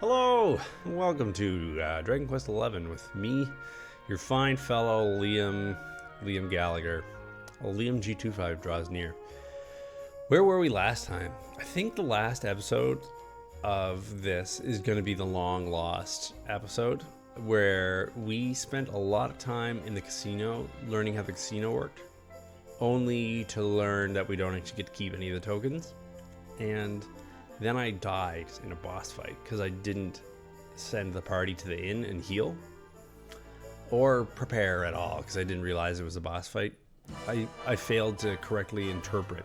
Hello, and welcome to Dragon Quest XI with me, your fine fellow Liam Gallagher. Well, Liam G25 draws near. Where were we last time? I think the last episode of this is going to be the long lost episode where we spent a lot of time in the casino learning how the casino worked, only to learn that we don't actually get to keep any of the tokens. And then I died in a boss fight because I didn't send the party to the inn and heal or prepare at all because I didn't realize it was a boss fight. I failed to correctly interpret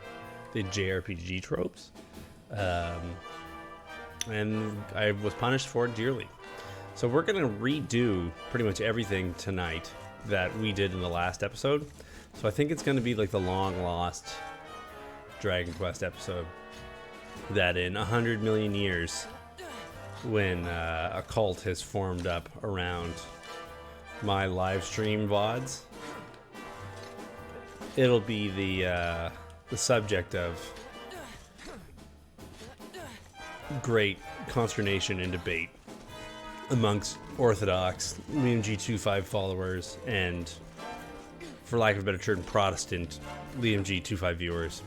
the JRPG tropes, and I was punished for it dearly. So we're going to redo pretty much everything tonight that we did in the last episode. So I think it's going to be like the long lost Dragon Quest episode, that in 100 million years, when a cult has formed up around my live stream VODs, it'll be the subject of great consternation and debate amongst Orthodox Liam G25 followers and, for lack of a better term, Protestant Liam G25 viewers,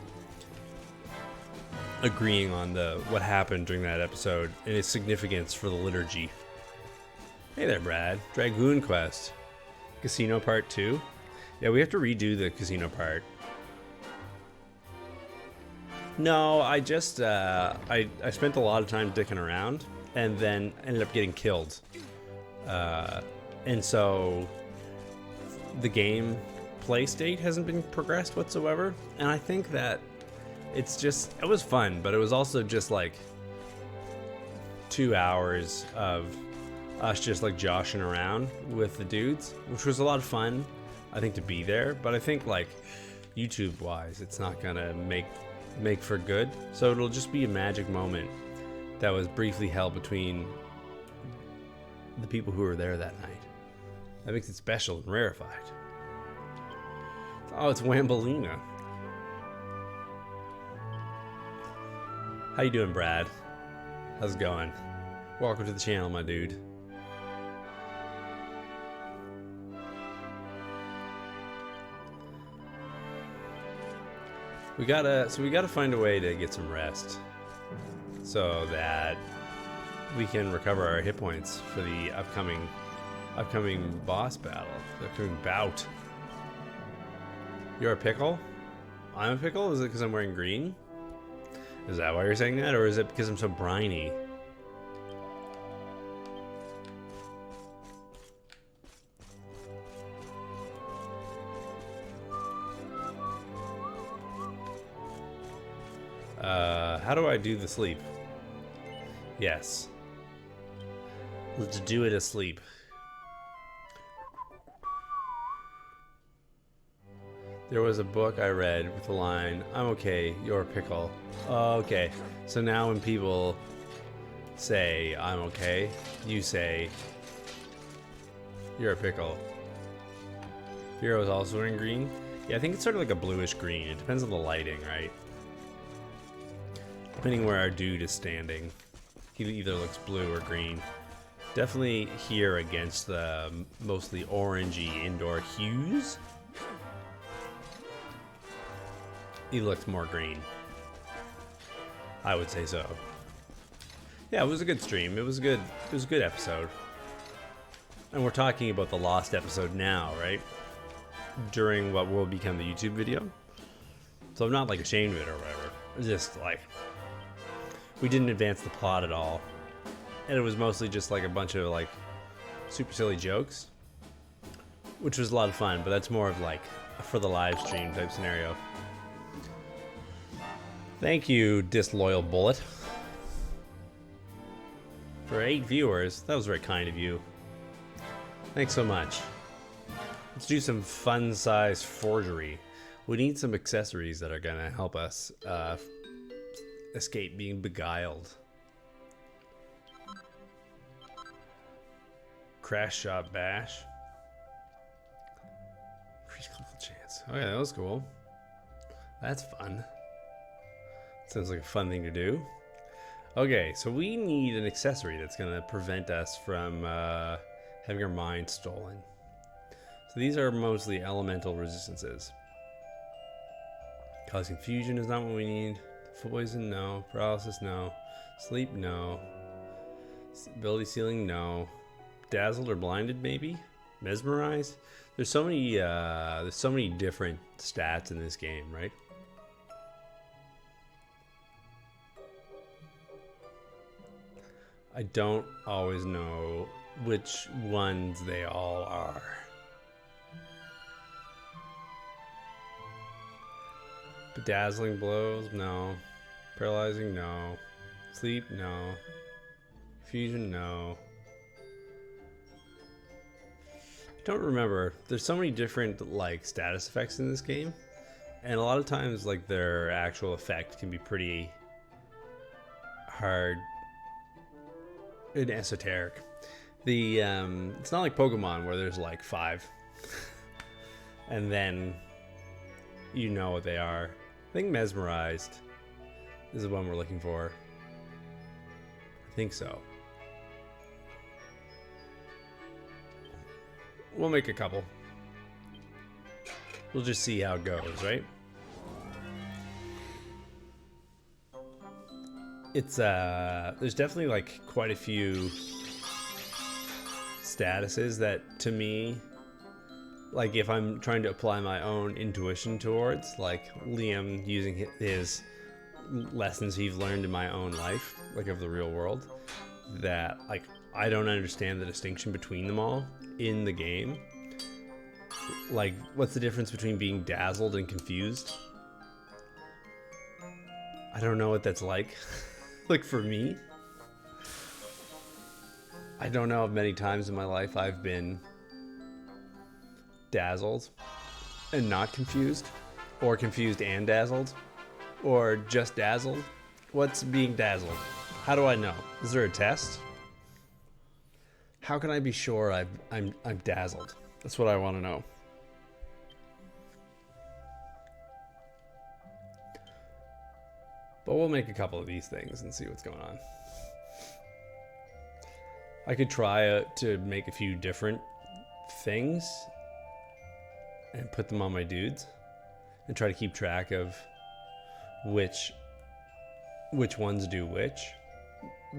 agreeing on what happened during that episode and its significance for the liturgy. Hey there, Brad. Dragoon Quest. Casino Part 2. Yeah, we have to redo the casino part. No, I just, I spent a lot of time dicking around and then ended up getting killed. And so the game play state hasn't been progressed whatsoever. And I think that it was fun, but it was also just like 2 hours of us just like joshing around with the dudes, which was a lot of fun, I think, to be there. But I think like YouTube wise, it's not gonna make for good. So it'll just be a magic moment that was briefly held between the people who were there that night. That makes it special and rarefied. Oh, it's Wambolina. How you doing, Brad? How's it going? Welcome to the channel, my dude. We gotta find a way to get some rest so that we can recover our hit points for the upcoming boss battle, the upcoming bout. You're a pickle? I'm a pickle? Is it because I'm wearing green? Is that why you're saying that, or is it because I'm so briny? How do I do the sleep? Yes. Let's do it asleep. There was a book I read with the line, "I'm okay, you're a pickle." Oh, okay. So now when people say, "I'm okay," you say, "You're a pickle." Hero's also in green. Yeah, I think it's sort of like a bluish green. It depends on the lighting, right? Depending where our dude is standing, he either looks blue or green. Definitely here against the mostly orangey indoor hues, he looks more green. I would say so. Yeah, it was a good stream. It was a good episode. And we're talking about the lost episode now, right? During what will become the YouTube video. So I'm not like ashamed of it or whatever. It's just like, we didn't advance the plot at all. And it was mostly just like a bunch of like super silly jokes, which was a lot of fun, but that's more of like for the live stream type scenario. Thank you, disloyal bullet. For 8 viewers, that was very kind of you. Thanks so much. Let's do some fun-size forgery. We need some accessories that are gonna help us escape being beguiled. Crash Shot Bash. Critical chance. Okay, that was cool. That's fun. Sounds like a fun thing to do. Okay, so we need an accessory that's going to prevent us from having our mind stolen. So these are mostly elemental resistances. Cause confusion is not what we need. Poison, no. Paralysis, no. Sleep, no. Ability ceiling, no. Dazzled or blinded, maybe. Mesmerized. There's so many different stats in this game, right? I don't always know which ones they all are. Bedazzling blows, no. Paralyzing, no. Sleep, no. Fusion, no. I don't remember. There's so many different like status effects in this game, and a lot of times like their actual effect can be pretty hard and esoteric. The it's not like Pokemon where there's like 5 and then you know what they are. I think Mesmerized is the one we're looking for. I think so. We'll make a couple. We'll just see how it goes, right? It's there's definitely like quite a few statuses that to me, like if I'm trying to apply my own intuition towards, like Liam using his lessons he's learned in my own life, like of the real world, that like I don't understand the distinction between them all in the game. Like, what's the difference between being dazzled and confused? I don't know what that's like. Like for me, I don't know how many times in my life I've been dazzled and not confused, or confused and dazzled, or just dazzled. What's being dazzled? How do I know? Is there a test? How can I be sure I'm dazzled? That's what I want to know. But we'll make a couple of these things and see what's going on. I could try to make a few different things and put them on my dudes and try to keep track of which ones do which.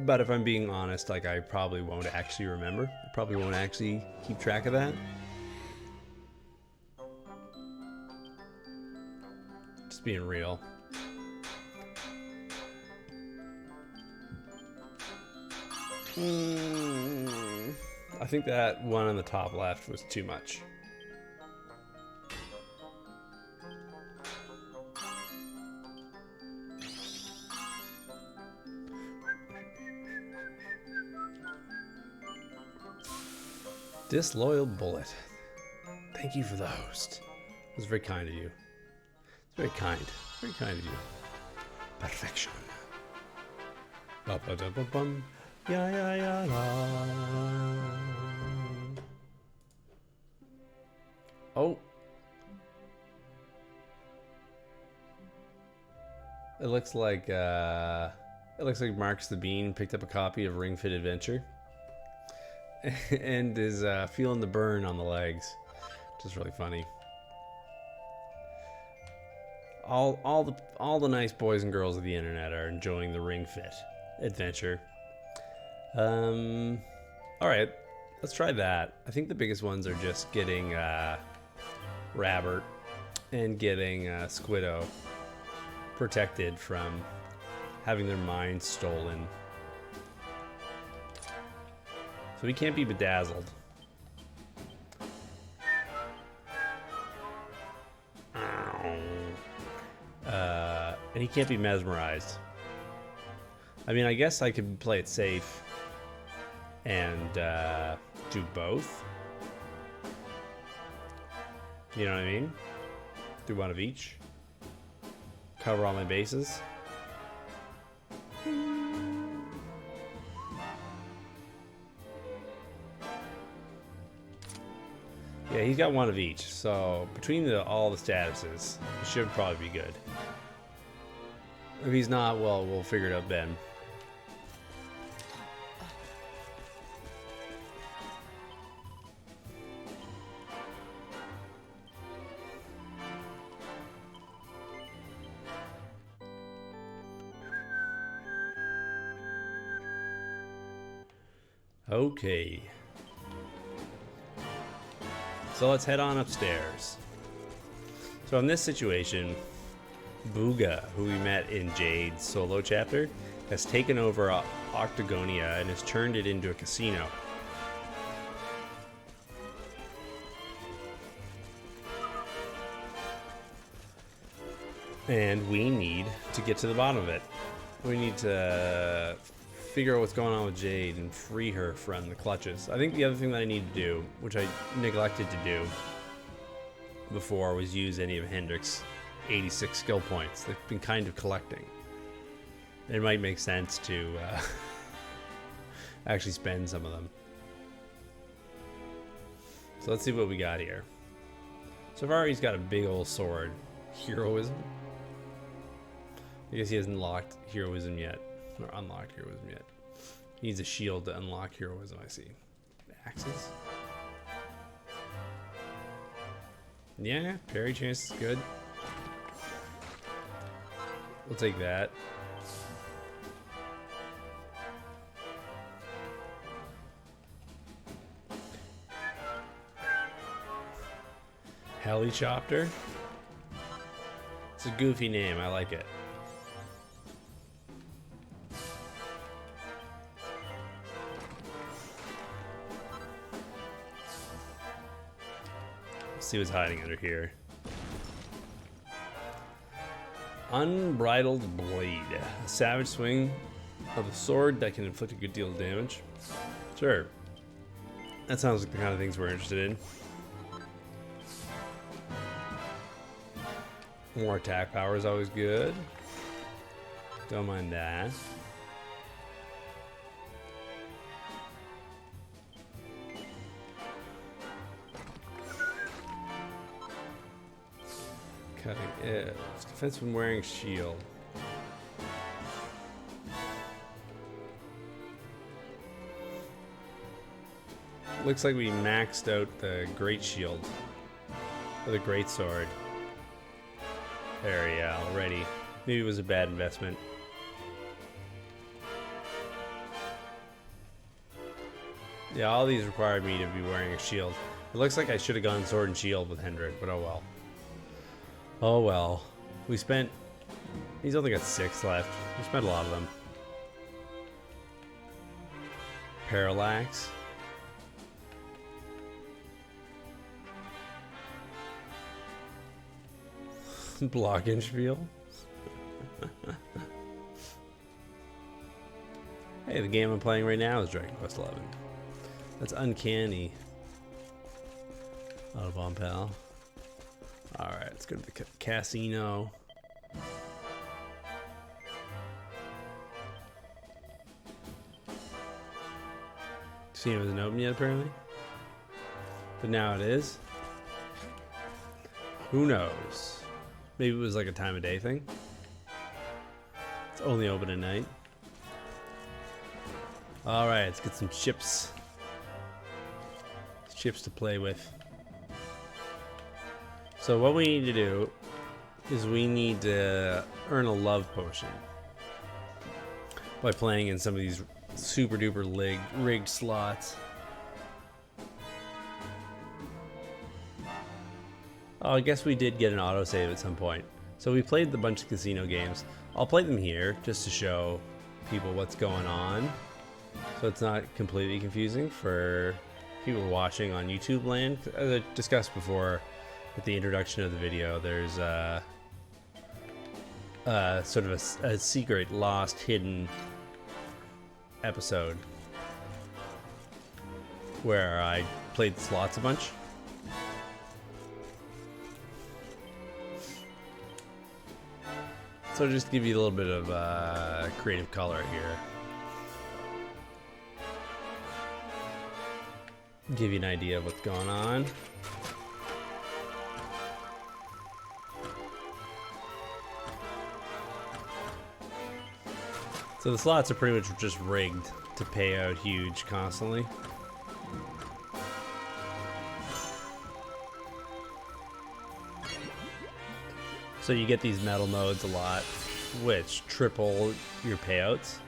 But if I'm being honest, like I probably won't actually remember. I probably won't actually keep track of that. Just being real. I think that one on the top left was too much. Disloyal bullet. Thank you for the host. It was very kind of you. It's very kind. Very kind of you. Perfection. Ba-ba-da-ba-bum. Ya ya ya la. Oh. It looks like Marks the Bean picked up a copy of Ring Fit Adventure and is feeling the burn on the legs, which is really funny. All the nice boys and girls of the internet are enjoying the Ring Fit Adventure. All right, let's try that. I think the biggest ones are just getting Rabbert and getting Squiddo protected from having their minds stolen. So he can't be bedazzled. And he can't be mesmerized. I mean, I guess I could play it safe and do both. You know what I mean? Do one of each. Cover all my bases. Yeah, he's got one of each. So between all the statuses, it should probably be good. If he's not, well, we'll figure it out then. Okay. So let's head on upstairs. So in this situation, Booga, who we met in Jade's solo chapter, has taken over Octagonia and has turned it into a casino. And we need to get to the bottom of it. We need to figure out what's going on with Jade and free her from the clutches. I think the other thing that I need to do, which I neglected to do before, was use any of Hendrik's 86 skill points. They've been kind of collecting. It might make sense to actually spend some of them. So let's see what we got here. So far he's got a big old sword. Heroism? I guess he hasn't unlocked heroism yet. Or unlocked heroism yet. He needs a shield to unlock heroism, I see. Axes? Yeah, parry chance is good. We'll take that. Helichopter? It's a goofy name, I like it. Let's see what's hiding under here. Unbridled Blade. A savage swing of a sword that can inflict a good deal of damage. Sure. That sounds like the kind of things we're interested in. More attack power is always good. Don't mind that. Cutting edge. Defense when wearing shield. Looks like we maxed out the great shield. Or the great sword. There, yeah, already. Maybe it was a bad investment. Yeah, all these required me to be wearing a shield. It looks like I should have gone sword and shield with Hendrik, but oh well. Oh well. We spent... He's only got 6 left. We spent a lot of them. Parallax. Glockenspiel. Hey, the game I'm playing right now is Dragon Quest XI. That's uncanny. Autobomb pal. Alright, let's go to the casino. Casino isn't open yet, apparently. But now it is. Who knows? Maybe it was like a time of day thing. It's only open at night. Alright, let's get some chips. Chips to play with. So what we need to do is we need to earn a love potion by playing in some of these super duper rigged slots. Oh, I guess we did get an autosave at some point. So we played the bunch of casino games. I'll play them here just to show people what's going on, so it's not completely confusing for people watching on YouTube land. As I discussed before at the introduction of the video, there's sort of a secret, lost, hidden episode where I played the slots a bunch. So just to give you a little bit of creative color here. Give you an idea of what's going on. So the slots are pretty much just rigged to pay out huge constantly. So you get these metal modes a lot, which triple your payouts.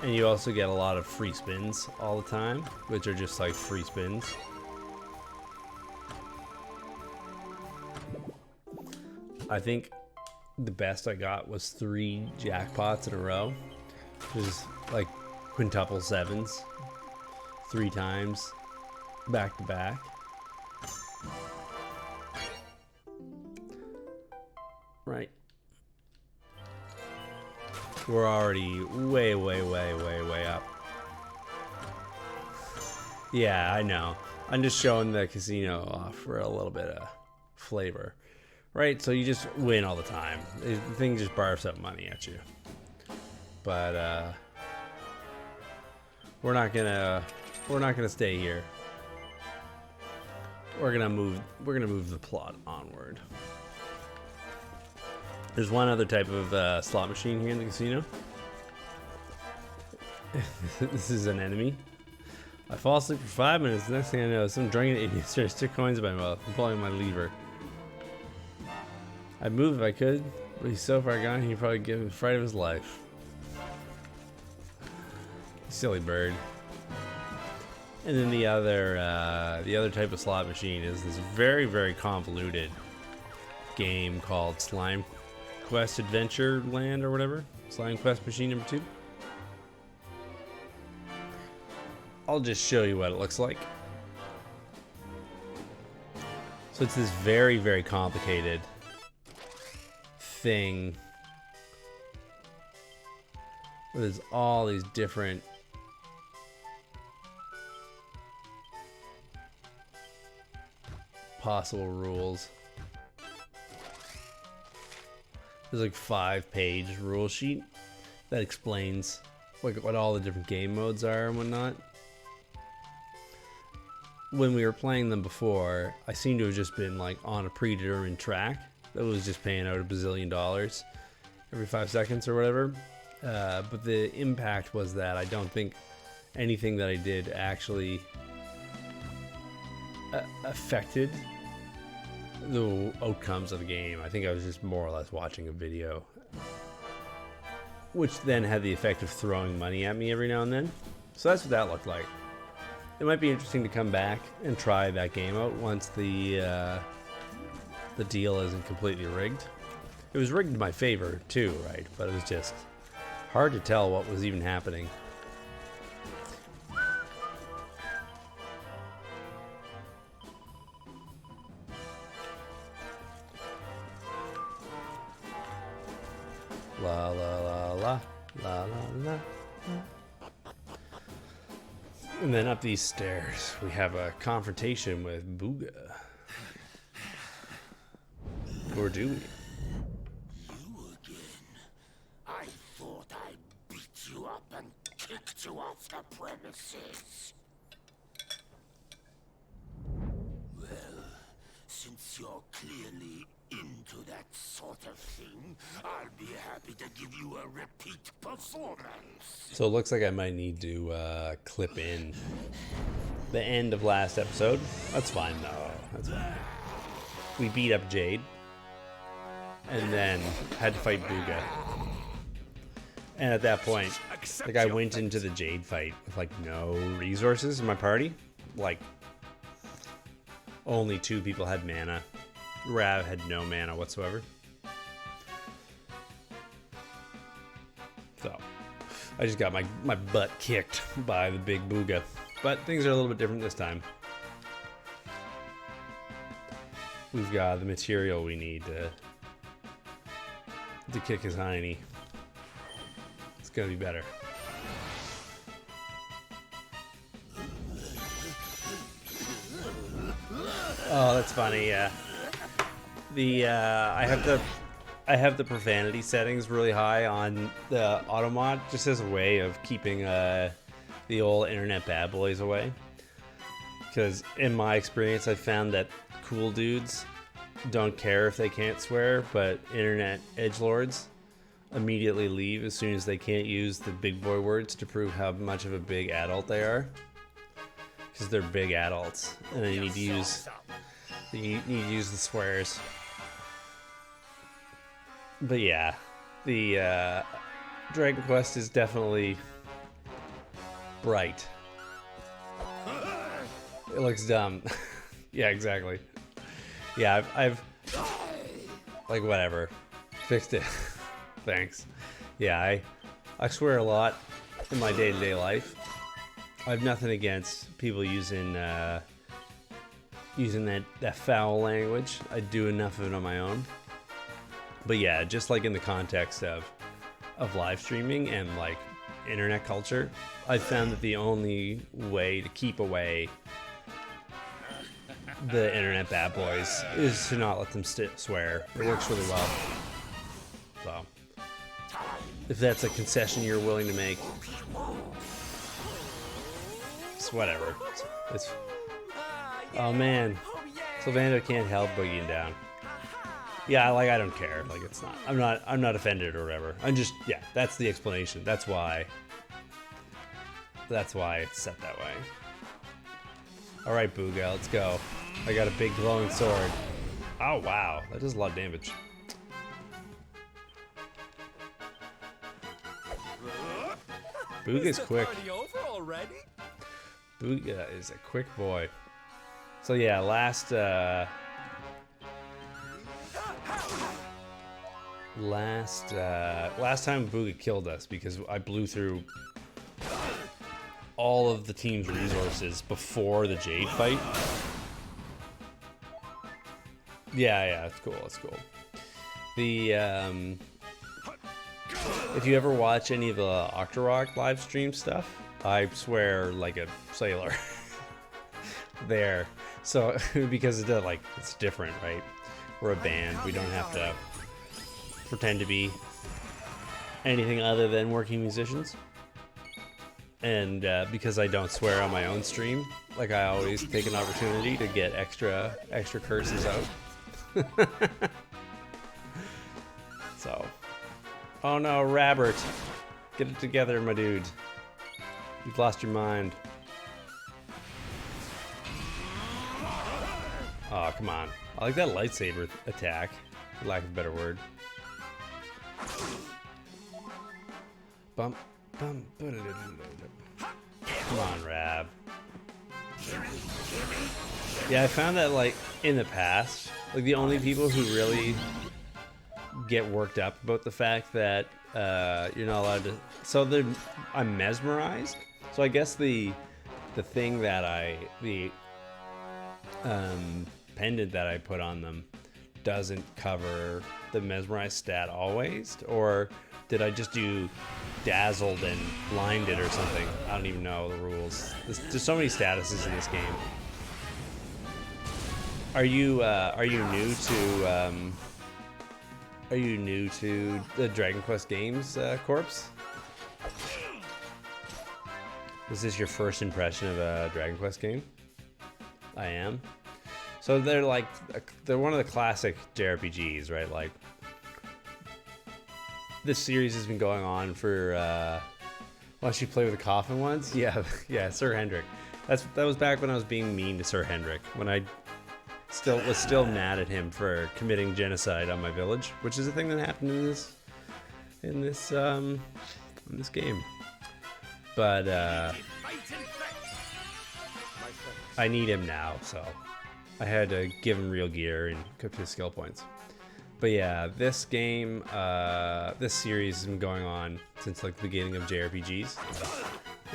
And you also get a lot of free spins all the time, which are just like free spins. I think the best I got was 3 jackpots in a row. Which is like quintuple sevens. 3 times back to back. Right. We're already way up. Yeah, I know. I'm just showing the casino off for a little bit of flavor. Right, so you just win all the time. The thing just barfs up money at you. But we're not gonna stay here. We're gonna move the plot onward. There's one other type of slot machine here in the casino. This is an enemy. I fall asleep for 5 minutes. The next thing I know, some drunken idiot starts 2 coins in my mouth. I'm pulling my lever. I'd move if I could, but he's so far gone, he'd probably give him the fright of his life. Silly bird. And then the other type of slot machine is this very convoluted game called Slime Quest Adventure Land or whatever. Slime Quest Machine number 2. I'll just show you what it looks like. So it's this very complicated thing. There's all these different possible rules. There's like 5-page rule sheet that explains like what all the different game modes are and whatnot. When we were playing them before, I seem to have just been like on a predetermined track that was just paying out $1 bazillion every 5 seconds or whatever. But the impact was that I don't think anything that I did actually affected the outcomes of the game. I think I was just more or less watching a video, which then had the effect of throwing money at me every now and then. So that's what that looked like. It might be interesting to come back and try that game out once the deal isn't completely rigged. It was rigged in my favor too, right? But it was just hard to tell what was even happening. La la la la la la la. And then up these stairs, we have a confrontation with Booga. Or do we? You again. I thought I'd beat you up and kicked you off the premises. Well, since you're clearly into that sort of thing, I'll be happy to give you a repeat performance. So it looks like I might need to clip in the end of last episode. That's fine though. That's fine. We beat up Jade. And then had to fight Booga. And at that point, like I went into the Jade fight with like no resources in my party. Like only 2 people had mana. Rav had no mana whatsoever. So I just got my butt kicked by the big Booga. But things are a little bit different this time. We've got the material we need to kick his hiney. It's gonna be better. Oh, that's funny. Yeah. I have the profanity settings really high on the automod, just as a way of keeping the old internet bad boys away. Because in my experience, I've found that cool dudes don't care if they can't swear, but internet edgelords immediately leave as soon as they can't use the big boy words to prove how much of a big adult they are. Because they're big adults, and they need to use the swears. But yeah, the Dragon Quest is definitely bright. It looks dumb. Yeah, exactly. Yeah, I've like whatever. Fixed it. Thanks. Yeah, I swear a lot in my day-to-day life. I have nothing against people using that foul language. I do enough of it on my own. But yeah, just like in the context of live streaming and like internet culture, I found that the only way to keep away the internet bad boys is to not let them swear. It works really well. So, if that's a concession you're willing to make, it's whatever. It's oh man, Sylvando can't help boogieing down. Yeah, like I don't care. Like it's not. I'm not offended or whatever. I'm just That's the explanation. That's why it's set that way. All right, Booga, let's go. I got a big glowing sword. Oh wow, that does a lot of damage. Booga's quick. Booga is a quick boy. So yeah, last time Booga killed us because I blew through all of the team's resources before the Jade fight. Yeah, it's cool. It's cool. The if you ever watch any of the Octorok live stream stuff, I swear like a sailor there. So because it's different, right? We're a band. We don't have to pretend to be anything other than working musicians. And because I don't swear on my own stream, like I always take an opportunity to get extra curses out. So, oh no, Rabbert, get it together, my dude. You've lost your mind. Oh, come on. I like that lightsaber attack, for lack of a better word. Bump, bump, come on, Rab. Yeah, I found that, like, in the past, like, the only people who really get worked up about the fact that you're not allowed to... So I'm mesmerized. So I guess the thing that the pendant that I put on them doesn't cover the mesmerized stat always, or did I just do dazzled and blinded or something? I don't even know the rules. There's so many statuses in this game. Are you new to the Dragon Quest games, Corpse? Is this your first impression of a Dragon Quest game? I am. So they're one of the classic JRPGs, right? Like, this series has been going on for, why don't you play with the coffin ones? Yeah, Sir Hendrik. That was back when I was being mean to Sir Hendrik, when I was still mad at him for committing genocide on my village, which is a thing that happened in this game. But I need him now, so I had to give him real gear and cook his skill points. But yeah, this game, this series has been going on since like the beginning of JRPGs,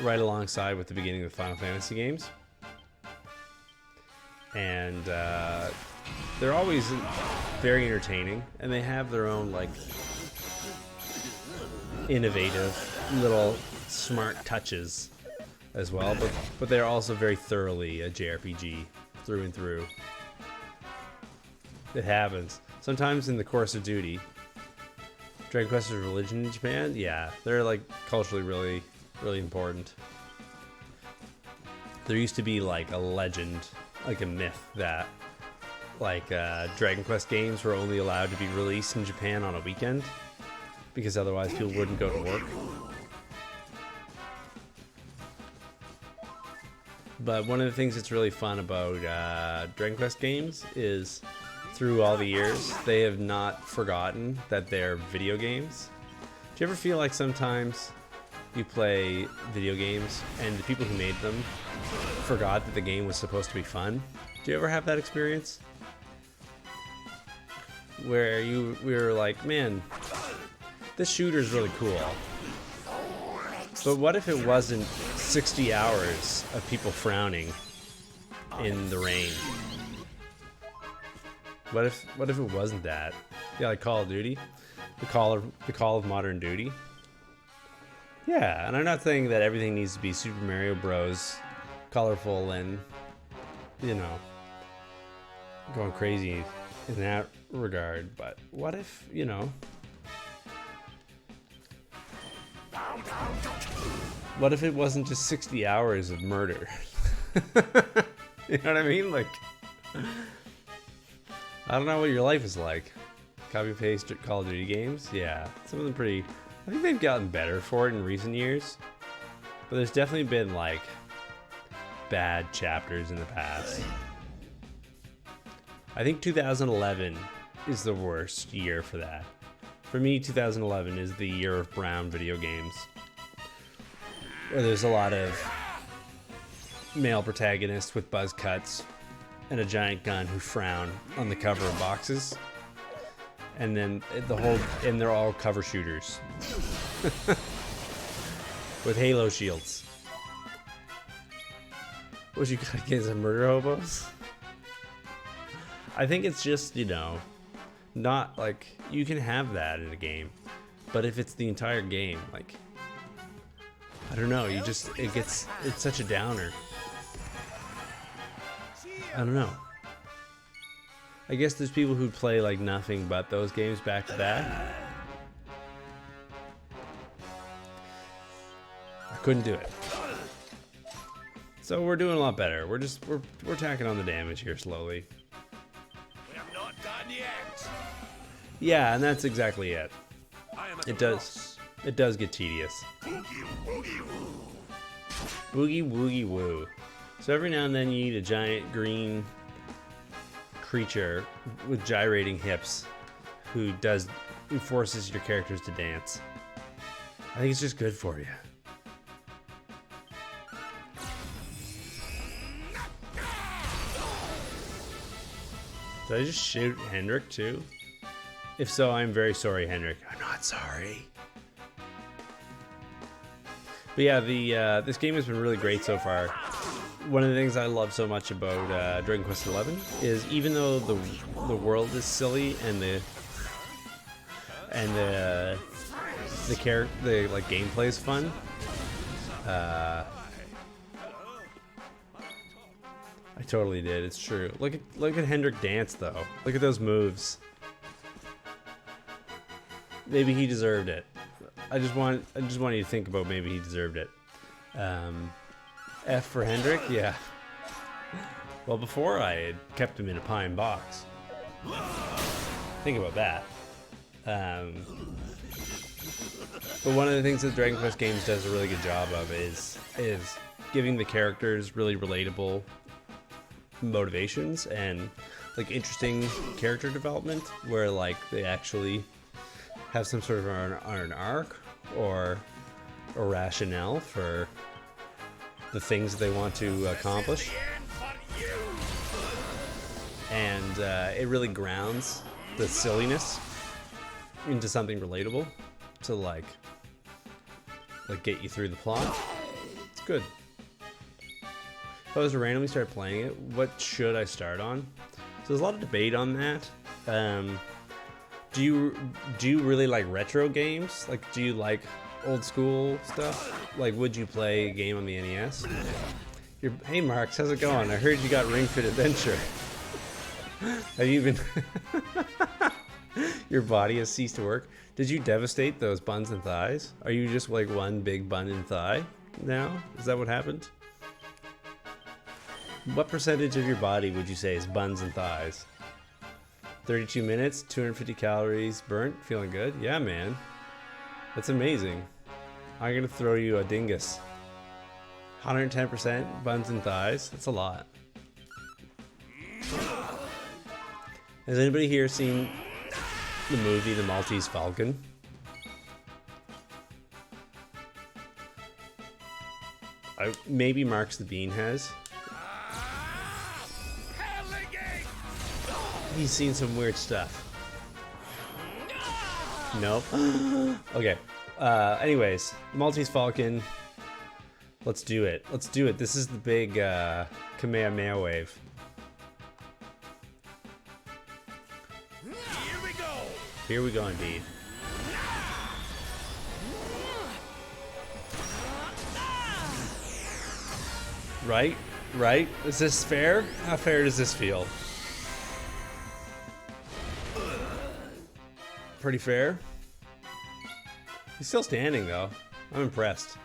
right alongside with the beginning of the Final Fantasy games. And they're always very entertaining, and they have their own like innovative little smart touches as well, but they're also very thoroughly a JRPG through and through. It happens. Sometimes in the course of duty, Dragon Quest is a religion in Japan. Yeah, they're like culturally really, really important. There used to be like a legend, like a myth that like Dragon Quest games were only allowed to be released in Japan on a weekend because otherwise people wouldn't go to work. But one of the things that's really fun about Dragon Quest games is through all the years, they have not forgotten that they're video games. Do you ever feel like sometimes you play video games and the people who made them forgot that the game was supposed to be fun. Do you ever have that experience? Where we were like, man, this shooter's really cool. But what if it wasn't 60 hours of people frowning in the rain? What if it wasn't that? Yeah, like Call of Duty, the call of modern duty. Yeah, and I'm not saying that everything needs to be Super Mario Bros. Colorful and, you know, going crazy in that regard. But what if, you know, what if it wasn't just 60 hours of murder? You know what I mean? Like, I don't know what your life is like. Copy paste Call of Duty games? Yeah, some of them pretty. I think they've gotten better for it in recent years. But there's definitely been like bad chapters in the past. I think 2011 is the worst year for that. For me, 2011 is the year of brown video games, where there's a lot of male protagonists with buzz cuts and a giant gun who frown on the cover of boxes, and then they're all cover shooters with Halo shields. What you got against murder hobos? I think it's just, you know, not like you can have that in a game, but if it's the entire game, like, I don't know, it's such a downer. I don't know. I guess there's people who play like nothing but those games back to back. I couldn't do it. So we're doing a lot better. We're tacking on the damage here slowly. We have not done yet. Yeah, and that's exactly it. It does get tedious. Boogie woogie woo. So every now and then you need a giant green creature with gyrating hips who forces your characters to dance. I think it's just good for you. Did I just shoot Hendrik too? If so, I'm very sorry, Hendrik. I'm not sorry. But yeah, this game has been really great so far. One of the things I love so much about Dragon Quest XI is, even though the world is silly and the like gameplay is fun, I totally did. It's true. Look at Hendrik dance though. Look at those moves. Maybe he deserved it. I just want you to think about maybe he deserved it. F for Hendrik, yeah. Well, before I had kept him in a pine box. Think about that. But one of the things that Dragon Quest games does a really good job of is giving the characters really relatable motivations and like interesting character development, where like they actually have some sort of an arc or a rationale for the things they want to accomplish, and it really grounds the silliness into something relatable to like get you through the plot. It's good. If I was to randomly start playing it, what should I start on? So there's a lot of debate on that. Do you really like retro games? Like, do you like old school stuff? Like, would you play a game on the NES? Hey Marks, how's it going? I heard you got Ring Fit Adventure. Have you been... Your body has ceased to work. Did you devastate those buns and thighs? Are you just like one big bun and thigh now? Is that what happened? What percentage of your body would you say is buns and thighs? 32 minutes, 250 calories burnt, feeling good? Yeah, man. That's amazing. I'm gonna throw you a dingus. 110% buns and thighs. That's a lot. Has anybody here seen the movie The Maltese Falcon? Maybe Marks the Bean has. He's seen some weird stuff. Nope. Okay. Anyways, Maltese Falcon. Let's do it. Let's do it. This is the big Kamehameha wave. Here we go. Here we go, indeed. Right? Right? Is this fair? How fair does this feel? Pretty fair. He's still standing, though. I'm impressed.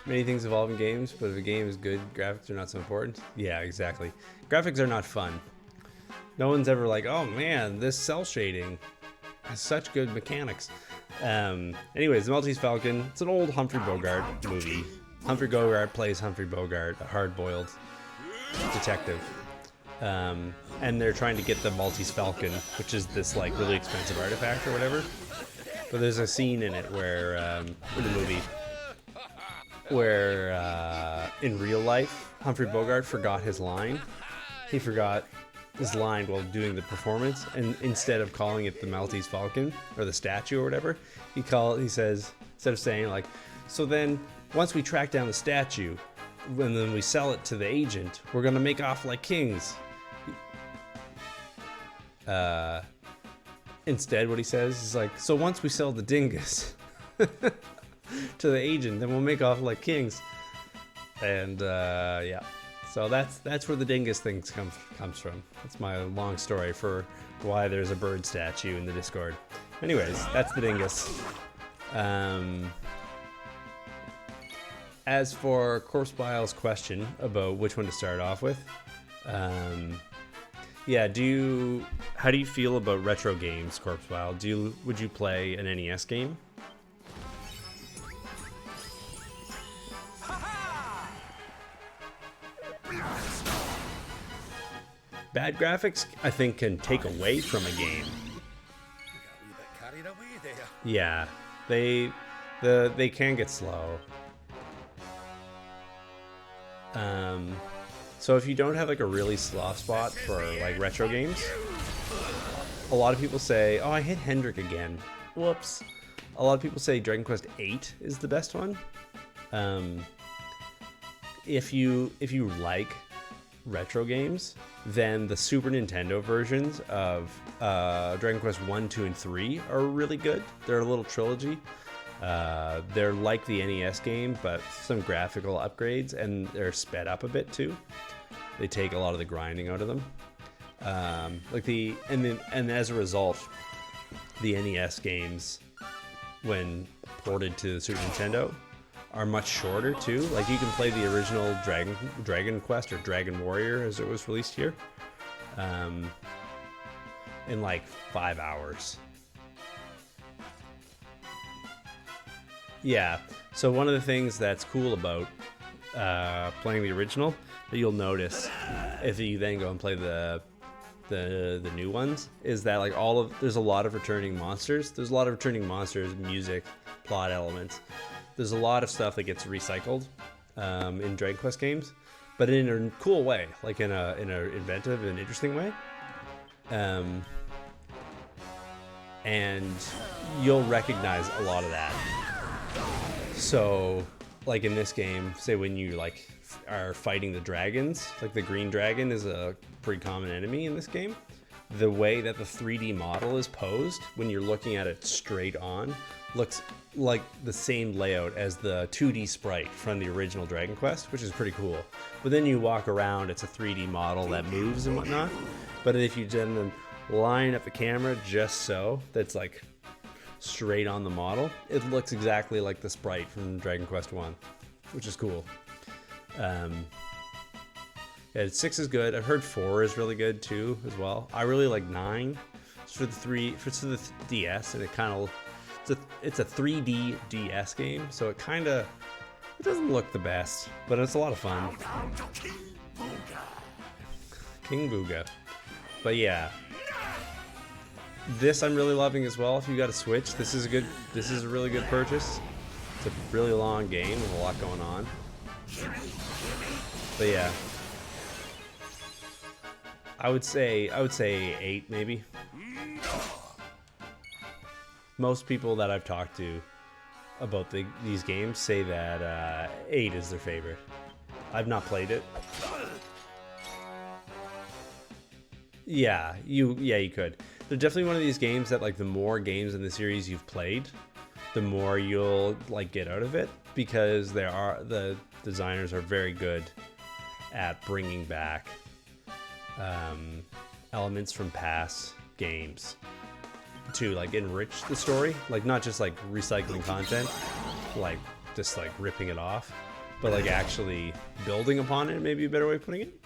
Many things evolve in games, but if a game is good, graphics are not so important. Yeah, exactly. Graphics are not fun. No one's ever like, oh man, this cell shading has such good mechanics. Anyways, The Maltese Falcon, it's an old Humphrey Bogart movie. Humphrey Bogart plays Humphrey Bogart, a hard-boiled detective. And they're trying to get the Maltese Falcon, which is this like really expensive artifact or whatever. But there's a scene in it where, in the movie, where in real life, Humphrey Bogart forgot his line. He forgot his line while doing the performance, and instead of calling it the Maltese Falcon or the statue or whatever, he says, instead of saying like, so then once we track down the statue, and then we sell it to the agent, we're gonna make off like kings. Instead, what he says is like, so once we sell the dingus to the agent, then we'll make off like kings. And yeah, so that's where the dingus thing comes from. That's my long story for why there's a bird statue in the Discord. Anyways, that's the dingus. As for Corpse Bile's question about which one to start off with, yeah, how do you feel about retro games, Corpse Bile? Would you play an NES game? Bad graphics, I think, can take away from a game. Yeah, they can get slow. So if you don't have like a really soft spot for like retro games, a lot of people say, oh, I hit Hendrick again. Whoops. A lot of people say Dragon Quest VIII is the best one. If you like retro games, then the Super Nintendo versions of Dragon Quest 1, 2, and 3 are really good. They're a little trilogy. They're like the NES game, but some graphical upgrades, and they're sped up a bit too. They take a lot of the grinding out of them. And as a result, the NES games, when ported to the Super Nintendo, are much shorter too. Like you can play the original Dragon Quest or Dragon Warrior as it was released here, in like 5 hours. Yeah, so one of the things that's cool about playing the original that you'll notice if you then go and play the new ones is that like there's a lot of returning monsters. There's a lot of returning monsters, music, plot elements. There's a lot of stuff that gets recycled in Dragon Quest games, but in a cool way, like in a inventive and interesting way. And you'll recognize a lot of that. So, like in this game, say when you like are fighting the dragons, like the green dragon is a pretty common enemy in this game. The way that the 3D model is posed when you're looking at it straight on looks like the same layout as the 2D sprite from the original Dragon Quest, which is pretty cool. But then you walk around, it's a 3D model that moves and whatnot. But if you then line up the camera just so that's like straight on the model, it looks exactly like the sprite from Dragon Quest 1, which is cool. Yeah, 6 is good. I've heard 4 is really good too as well. I really like 9. It's for the DS, and it's a 3D DS game, so it doesn't look the best, but it's a lot of fun. King Booga. But yeah, this I'm really loving as well. If you got a Switch, this is a really good purchase. It's a really long game with a lot going on. But yeah, I would say 8 maybe. Most people that I've talked to about these games say that 8 is their favorite. I've not played it. Yeah, you could. They're definitely one of these games that, like, the more games in the series you've played, the more you'll like get out of it, because the designers are very good at bringing back elements from past games to like enrich the story, like not just like recycling content, like just like ripping it off, but like actually building upon it, maybe a better way of putting it.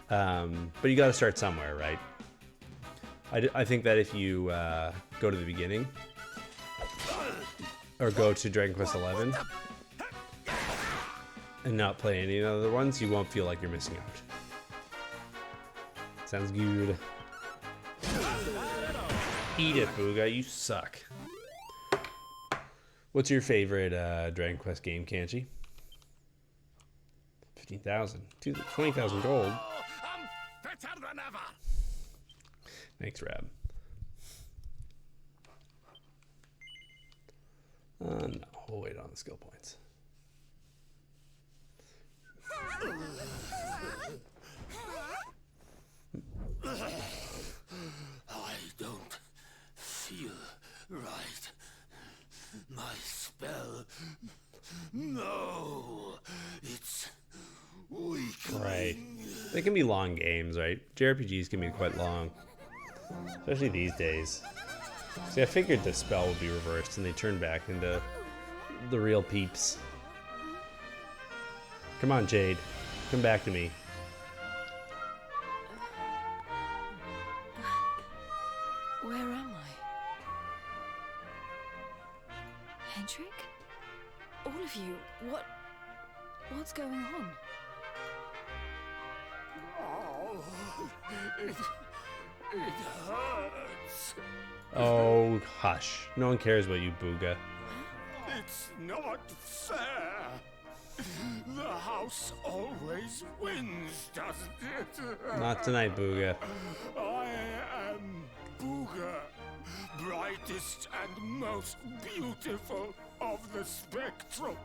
But you got to start somewhere, right? I think that if you go to the beginning or go to Dragon Quest 11 and not play any of the other ones, you won't feel like you're missing out. Sounds good. Eat it, Booga. You suck. What's your favorite Dragon Quest game, Kanchi? 15,000. 20,000 gold. I'm fitter than ever. Thanks, Rab. No, we'll wait on the skill points. I don't feel right. My spell. No, it's weak. Right. They can be long games, right? JRPGs can be quite long. Especially these days. See, I figured the spell would be reversed and they turned back into the real peeps. Come on, Jade. Come back to me. Where am I? Hendrik? All of you, what's going on? Oh, it hurts. Oh, hush. No one cares about you, Booga. It's not fair. The house always wins, doesn't it? Not tonight, Booga. I am Booga, brightest and most beautiful of the spectrum.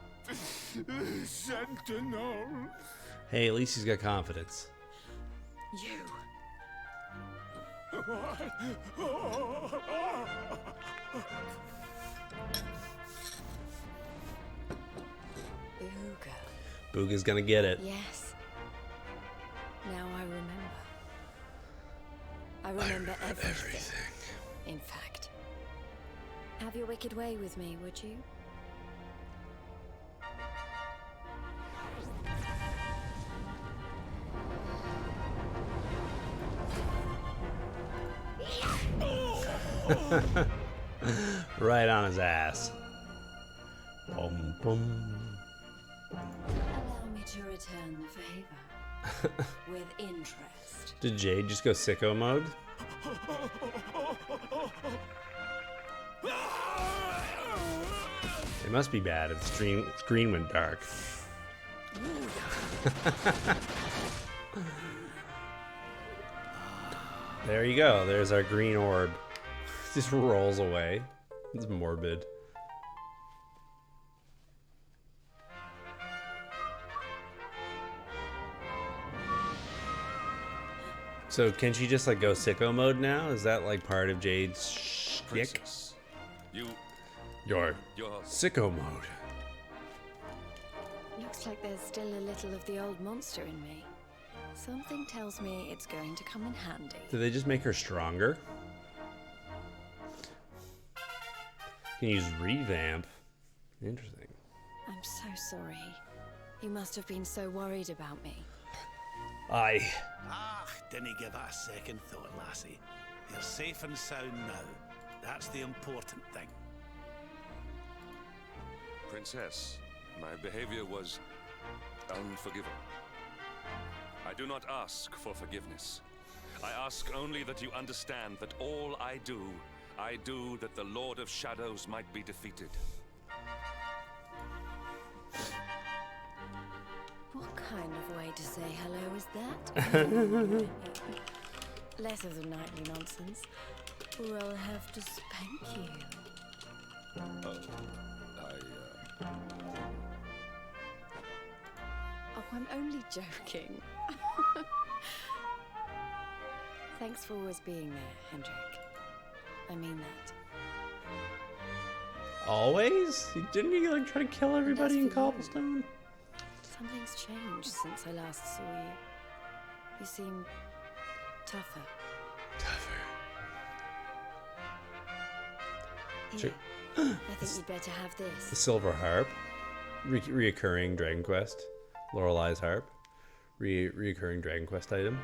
Sentinels. Hey, at least he's got confidence. You. Booga. Booga's gonna get it. Yes. Now I remember. I remember everything. In fact. Have your wicked way with me, would you? Right on his ass. Boom, boom. Allow me to return the favor. With interest. Did Jade just go sicko mode? It must be bad if the screen went dark. There you go. There's our green orb. Just rolls away. It's morbid. So can she just like go sicko mode now? Is that like part of Jade's shtick? Princess, Your you're sicko mode. Looks like there's still a little of the old monster in me. Something tells me it's going to come in handy. Did they just make her stronger? Can use revamp. Interesting. I'm so sorry. You must have been so worried about me. Aye. Ah, didn't give it a second thought, lassie. You're safe and sound now. That's the important thing. Princess, my behavior was unforgivable. I do not ask for forgiveness. I ask only that you understand that all I do that the Lord of Shadows might be defeated. What kind of way to say hello is that? Less of the nightly nonsense, or I'll have to spank you. Oh, I'm only joking. Thanks for always being there, Hendrik. I mean that. Always? Didn't you like try to kill everybody in for you. Cobblestone? Something's changed since I last saw you. You seem tougher. Here, I think you'd better have The this. Silver Harp. Reoccurring Dragon Quest. Lorelei's Harp. Reoccurring Dragon Quest item.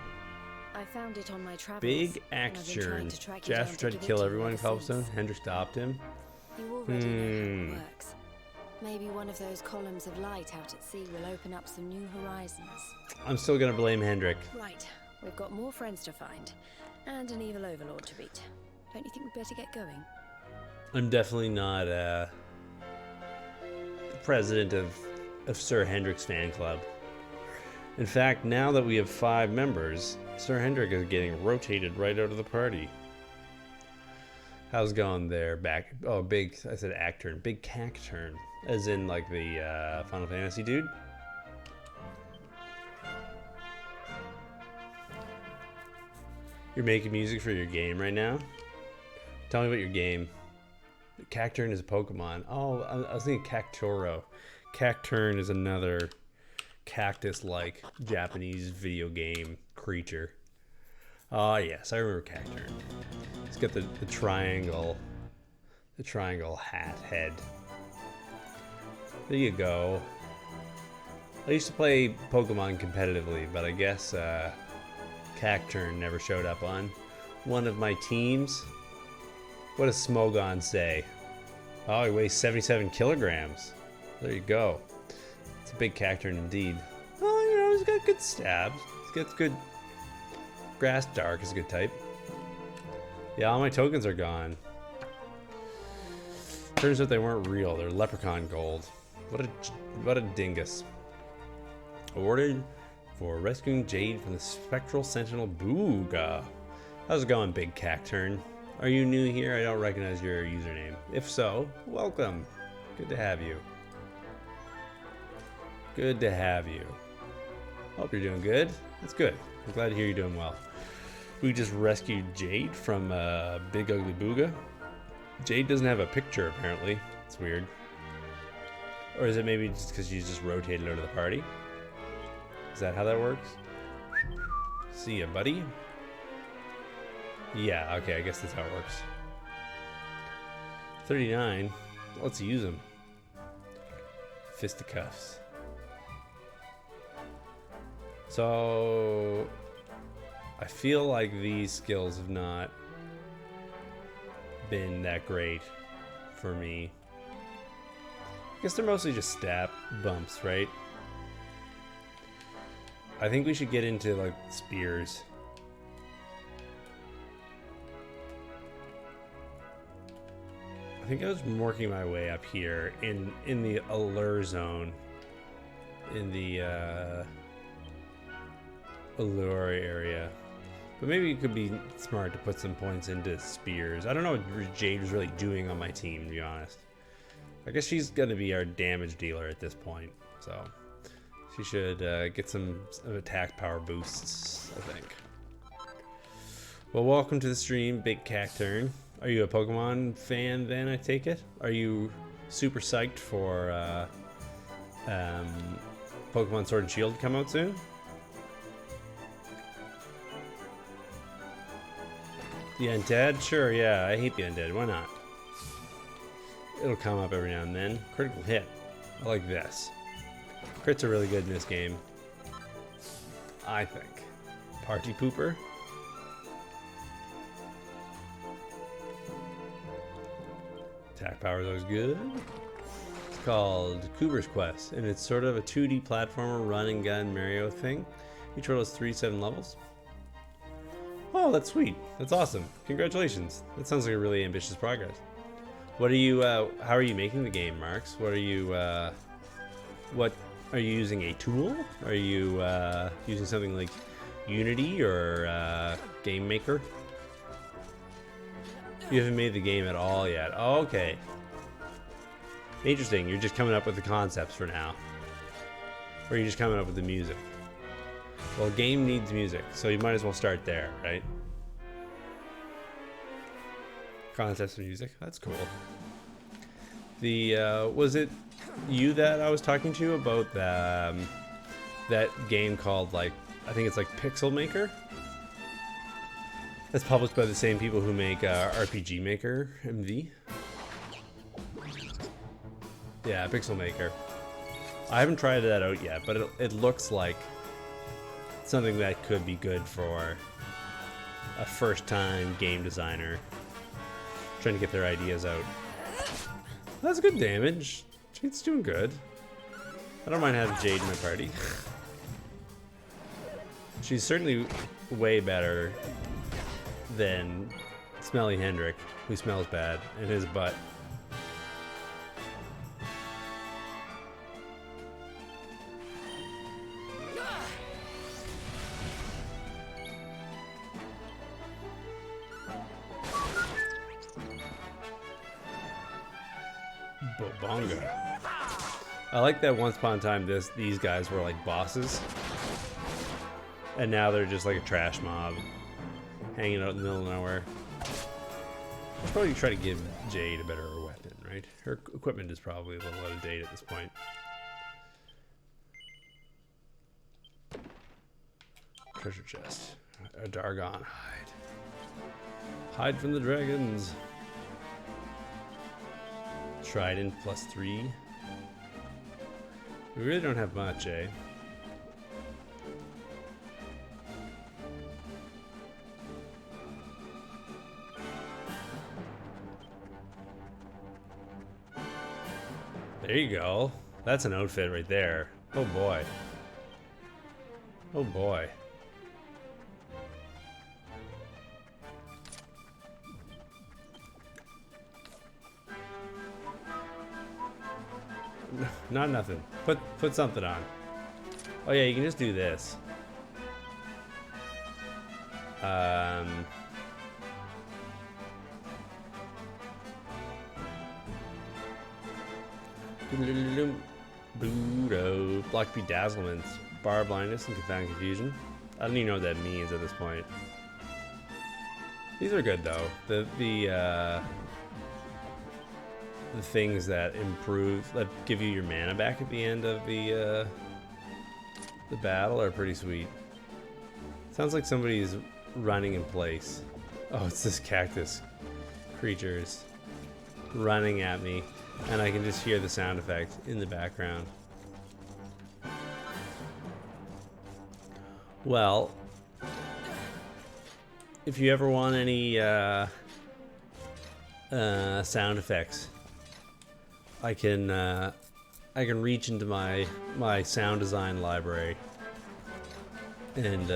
I found it on my travels. Big and axe I've been trying churn. to track you down Jasper tried to give it kill you everyone in ever Cobblestone. since. Hendrik stopped him. You already know how it works. Maybe one of those columns of light out at sea will open up some new horizons. I'm still gonna blame Hendrik. Right, we've got more friends to find, and an evil overlord to beat. Don't you think we'd better get going? I'm definitely not the president of Sir Hendrik's fan club. In fact, now that we have 5 members, Sir Hendrik is getting rotated right out of the party. How's it going there? Back. Oh, big. I said act turn. Big cack turn. As in, like, the Final Fantasy dude. You're making music for your game right now? Tell me about your game. Cacturn is a Pokemon. Oh, I was thinking Cactoro. Cacturn is another cactus-like Japanese video game creature. Oh, yes, I remember Cacturn. It's got the triangle hat head. There you go. I used to play Pokemon competitively, but I guess Cacturn never showed up on one of my teams. What does Smogon say? Oh, he weighs 77 kilograms. There you go. It's a big Cacturn indeed. Well, you know, he's got good stabs. He's got good... Grass Dark is a good type. Yeah, all my tokens are gone. Turns out they weren't real. They're Leprechaun Gold. What a dingus. Awarded for rescuing Jade from the Spectral Sentinel Booga. How's it going, Big Cacturn? Are you new here? I don't recognize your username. If so, welcome. Good to have you. Good to have you. Hope you're doing good. That's good. I'm glad to hear you're doing well. We just rescued Jade from Big Ugly Booga. Jade doesn't have a picture, apparently. It's weird. Or is it maybe just because she's just rotated out of the party? Is that how that works? See ya, buddy. Yeah, okay, I guess that's how it works. 39. Let's use them. Fisticuffs. So... I feel like these skills have not been that great for me. I guess they're mostly just stat bumps, right? I think we should get into, like, spears. I think I was working my way up here in the allure zone. In the allure area. But maybe it could be smart to put some points into spears. I don't know what Jade was really doing on my team, to be honest. I guess she's going to be our damage dealer at this point. So she should get some attack power boosts, I think. Well, welcome to the stream, Big Cacturn. Are you a Pokemon fan then, I take it? Are you super psyched for Pokemon Sword and Shield to come out soon? The Undead? Sure, yeah, I hate the Undead. Why not? It'll come up every now and then. Critical hit. I like this. Crits are really good in this game. I think. Party Pooper? Attack power is always good. It's called Cooper's Quest, and it's sort of a 2D platformer run and gun Mario thing. Each world has 3-7 levels. Oh, that's sweet. That's awesome. Congratulations. That sounds like a really ambitious progress. What are you, how are you making the game, Marks? What are you, what Are you using a tool? Are you using something like Unity or Game Maker? You haven't made the game at all yet. Oh, okay. Interesting. You're just coming up with the concepts for now. Or you're just coming up with the music. Well, a game needs music, so you might as well start there, right? Concepts and music. That's cool. The was it you that I was talking to about that game called, like, I think it's like Pixel Maker? That's published by the same people who make RPG Maker MV. Yeah, Pixel Maker. I haven't tried that out yet, but it looks like something that could be good for a first-time game designer trying to get their ideas out. That's good damage. Jade's doing good. I don't mind having Jade in my party. She's certainly way better than Smelly Hendrick, who smells bad in his butt. Bobonga. I like that once upon a time these guys were like bosses, and now they're just like a trash mob hanging out in the middle of nowhere. I'll probably try to give Jade a better weapon, right? Her equipment is probably a little out of date at this point. Treasure chest. A Dargon hide. Hide from the dragons. Trident +3. We really don't have much, eh? There you go. That's an outfit right there. Oh boy. Oh boy. Not nothing. Put something on. Oh yeah, you can just do this. Budo. Block bedazzlement. Bar blindness and confound confusion. I don't even know what that means at this point. These are good though. The things that improve, that give you your mana back at the end of the battle are pretty sweet. Sounds like somebody's running in place. Oh, it's this cactus creatures running at me, and I can just hear the sound effect in the background. Well, if you ever want any sound effects, I can reach into my sound design library and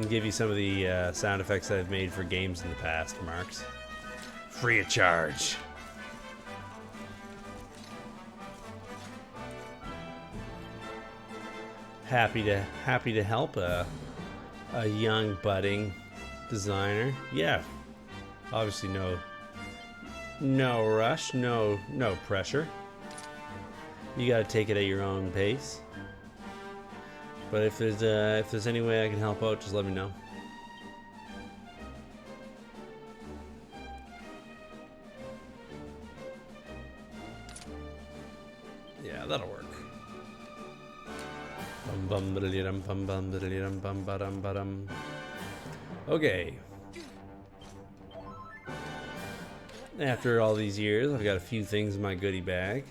give you some of the sound effects that I've made for games in the past, Marks. Free of charge. Happy to help a young budding designer. Yeah, obviously no rush, no pressure. You gotta take it at your own pace. But if there's any way I can help out, just let me know. Yeah, that'll work. Okay. After all these years, I've got a few things in my goodie bag.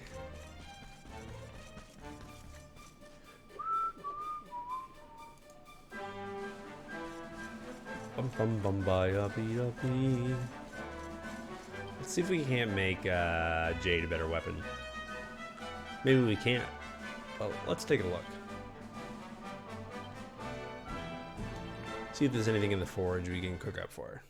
Let's see if we can't make Jade a better weapon. Maybe we can't. Well, let's take a look. See if there's anything in the forge we can cook up for her.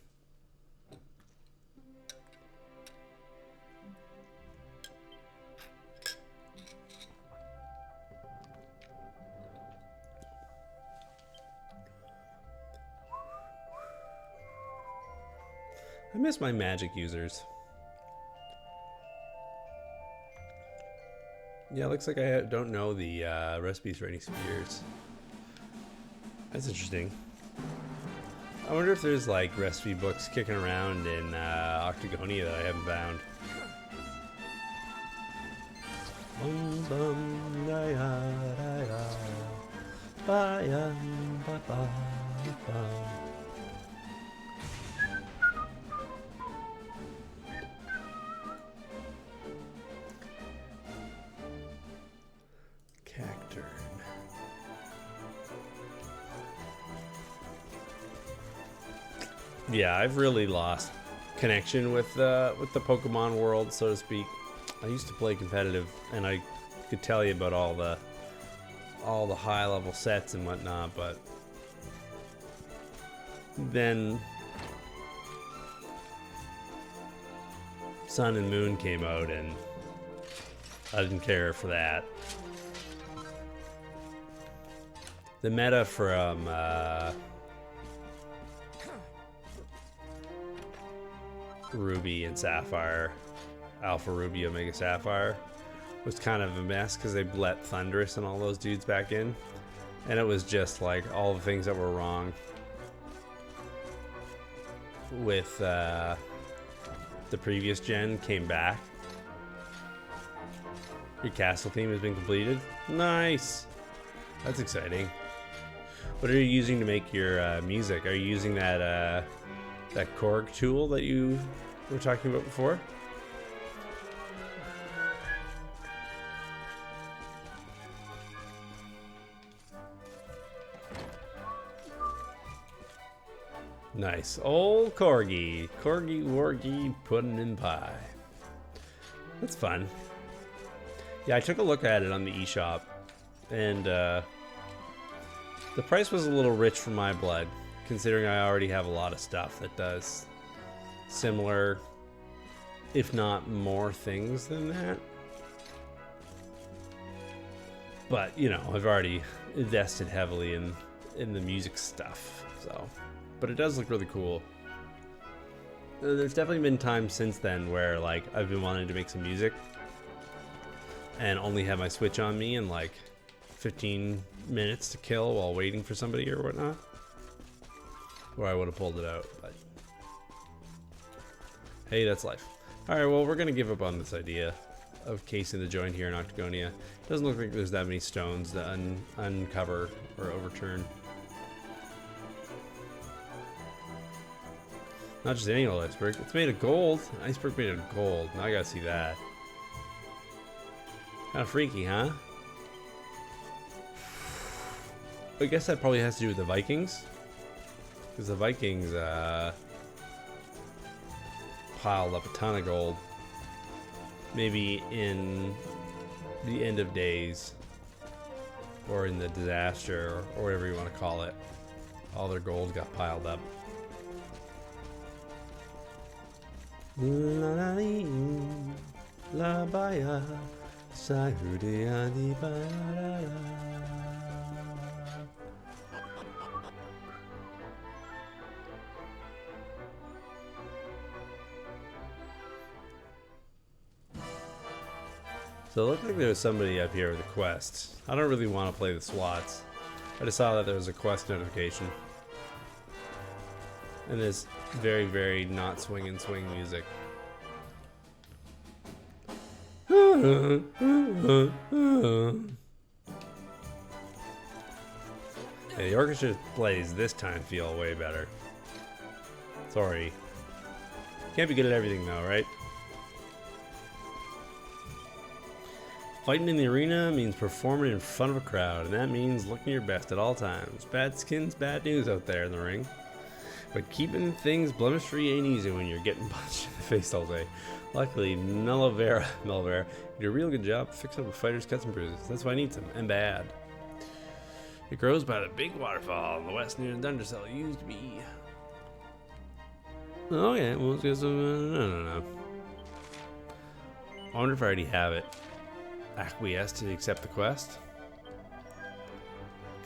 I miss my magic users. Yeah, looks like I don't know the recipes for any spears. That's interesting. I wonder if there's like recipe books kicking around in Octagonia that I haven't found. Cacturn. Yeah, I've really lost connection with the Pokemon world, so to speak. I used to play competitive, and I could tell you about all the high level sets and whatnot, but then Sun and Moon came out, and I didn't care for that. The meta from Ruby and Sapphire, Alpha Ruby, Omega Sapphire, was kind of a mess because they let Thundurus and all those dudes back in, and it was just like all the things that were wrong with the previous gen came back. Your castle theme has been completed. Nice. That's exciting. What are you using to make your music? Are you using that that Korg tool that you were talking about before? Nice. Old Corgi. Corgi Wargi pudding and pie. That's fun. Yeah, I took a look at it on the eShop, and the price was a little rich for my blood, considering I already have a lot of stuff that does similar, if not more things than that. But, you know, I've already invested heavily in the music stuff, so... But it does look really cool. There's definitely been times since then where, like, I've been wanting to make some music and only have my Switch on me and, like, 15 minutes to kill while waiting for somebody or whatnot. Or I would have pulled it out, but... Hey, that's life. Alright, well, we're gonna give up on this idea of casing the joint here in Octagonia. It doesn't look like there's that many stones to uncover or overturn. Not just any old iceberg. It's made of gold. Iceberg made of gold. Now I gotta see that. Kind of freaky, huh? I guess that probably has to do with the Vikings. Because the Vikings piled up a ton of gold. Maybe in the end of days. Or in the disaster, or whatever you want to call it. All their gold got piled up. La baya Sahudiani Baya. So it looked like there was somebody up here with a quest. I don't really want to play the SWATs. I just saw that there was a quest notification. And this very, very not swing and swing music. Yeah, the orchestra plays this time feel way better. Sorry. Can't be good at everything though, right? Fighting in the arena means performing in front of a crowd, and that means looking your best at all times. Bad skin's bad news out there in the ring. But keeping things blemish-free ain't easy when you're getting punched in the face all day. Luckily, Melvera did a real good job fixing up a fighter's cuts and bruises. That's why I need some, and bad. It grows by the big waterfall in the west near the Dundercell. It used to be. Okay, well, let's get some. No. I wonder if I already have it. Acquiesce to accept the quest.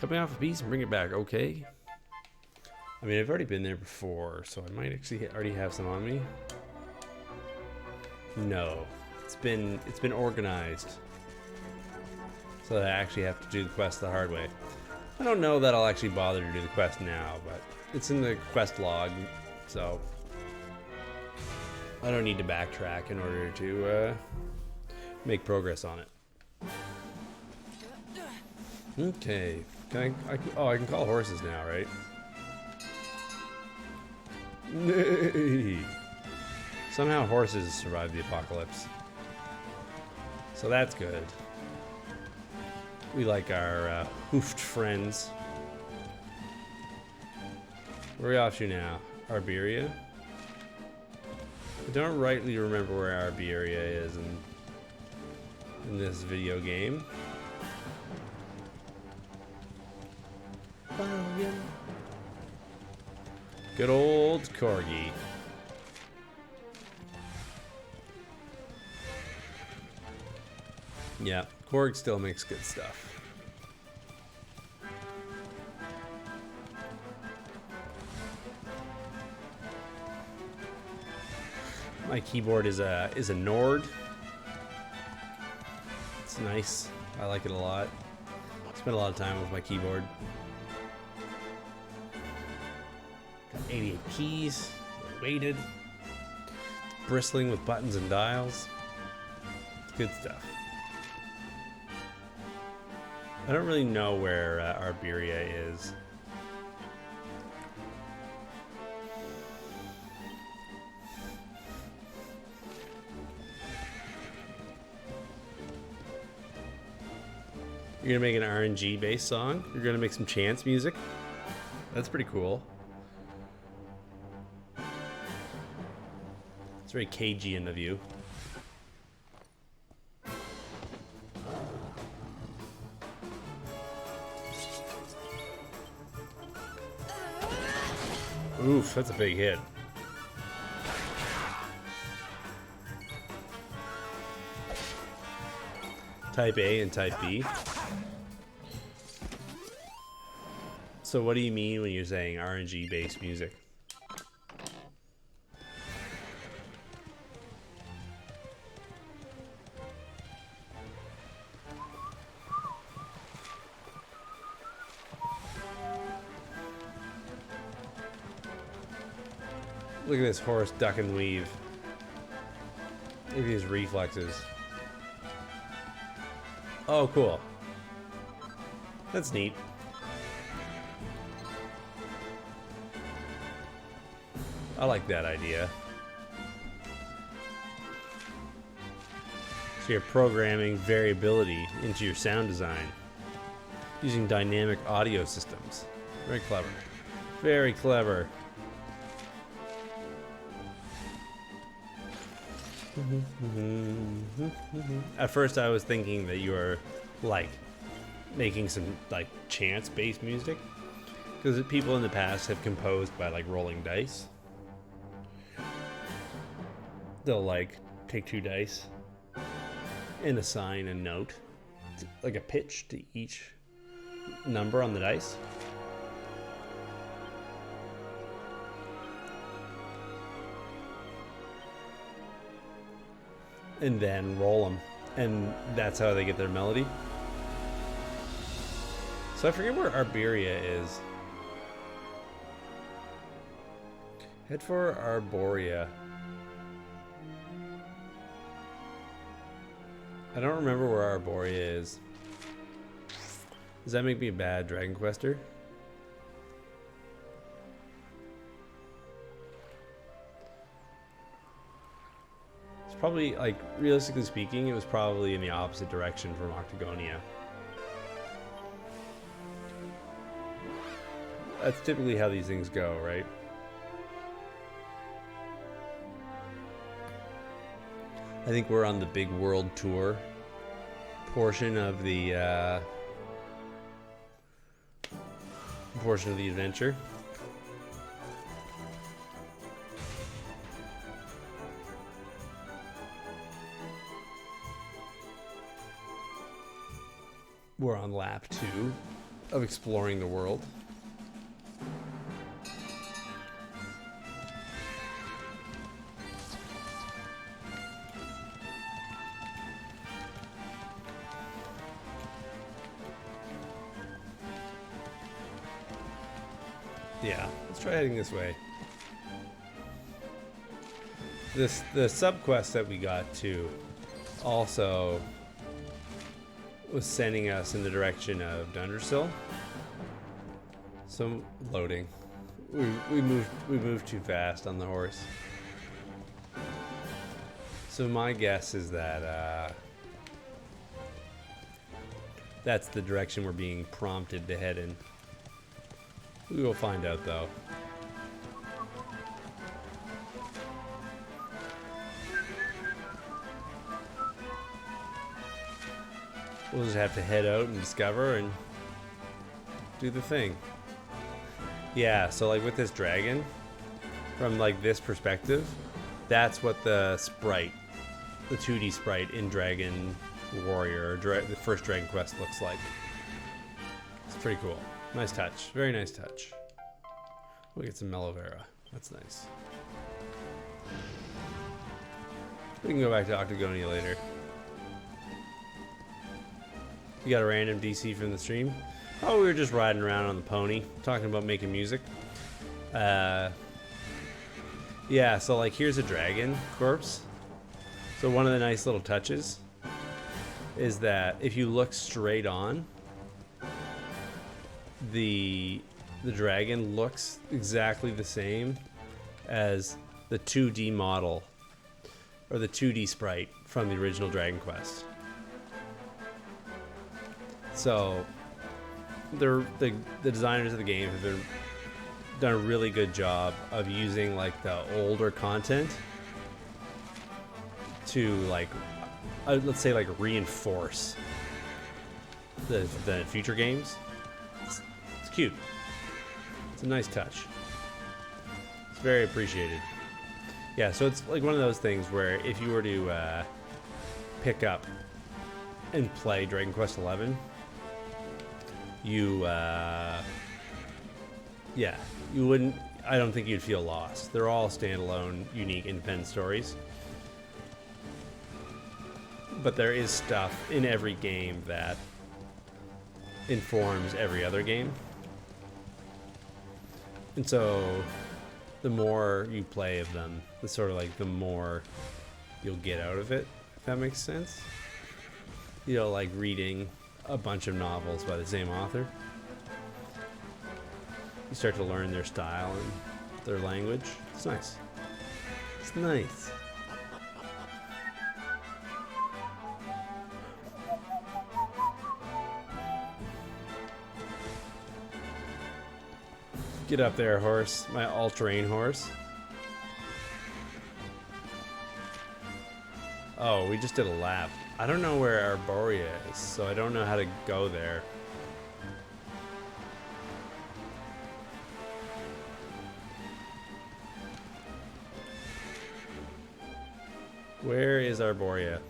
Cut me off a piece and bring it back, okay? I mean, I've already been there before, so I might actually already have some on me. No, it's been organized, so that I actually have to do the quest the hard way. I don't know that I'll actually bother to do the quest now, but it's in the quest log, so I don't need to backtrack in order to make progress on it. Okay, I can call horses now, right? Nay. Somehow horses survived the apocalypse, so that's good. We like our hoofed friends. Where are we off to now? Arberia? I don't rightly remember where Arberia is in this video game. Good old Corgi. Yeah, Korg still makes good stuff. My keyboard is a Nord. It's nice. I like it a lot. Spend a lot of time with my keyboard. Got 88 keys, weighted, bristling with buttons and dials. It's good stuff. I don't really know where Arberia is. You're gonna make an RNG based song? You're gonna make some chance music? That's pretty cool. It's very Cagean of you. Oof, that's a big hit. Type A and Type B. So what do you mean when you're saying RNG-based music? Look at this horse duck and weave. Look at his reflexes. Oh, cool. That's neat. I like that idea. So you're programming variability into your sound design using dynamic audio systems. Very clever. Very clever. At first I was thinking that you were like making some like chance-based music, because people in the past have composed by like rolling dice. They'll like take 2 dice and assign a note, like a pitch to each number on the dice. And then roll them, and that's how they get their melody. So I forget where Arberia is. Head for Arborea. I don't remember where Arborea is. Does that make me a bad Dragon Quester? It's probably, like, realistically speaking, it was probably in the opposite direction from Octagonia. That's typically how these things go, right? I think we're on the big world tour portion of the adventure. We're on lap 2 of exploring the world. Yeah, let's try heading this way. The sub quest that we got to also was sending us in the direction of Dundersill. So loading. We moved too fast on the horse. So my guess is that that's the direction we're being prompted to head in. We will find out though. We'll just have to head out and discover and do the thing. Yeah, so like with this dragon, from like this perspective, that's what the sprite, the 2D sprite in Dragon Warrior, or the first Dragon Quest looks like. It's pretty cool. Nice touch. Very nice touch. We'll get some Melovera. That's nice. We can go back to Octagonia later. You got a random DC from the stream? Oh, we were just riding around on the pony, talking about making music. Yeah, so like here's a dragon corpse. So one of the nice little touches is that if you look straight on, the dragon looks exactly the same as the 2D model or the 2D sprite from the original Dragon Quest. So the designers of the game have done a really good job of using like the older content to like let's say like reinforce the future games. It's cute. It's a nice touch. It's very appreciated. Yeah, so it's like one of those things where if you were to pick up and play Dragon Quest XI, you wouldn't, I don't think you'd feel lost. They're all standalone, unique, independent stories. But there is stuff in every game that informs every other game. And so the more you play of them, the sort of like the more you'll get out of it, if that makes sense. You know, like reading a bunch of novels by the same author. You start to learn their style and their language. It's nice. It's nice. Get up there, horse. My all-terrain horse. Oh, we just did a lap. I don't know where Arborea is, so I don't know how to go there. Where is Arborea?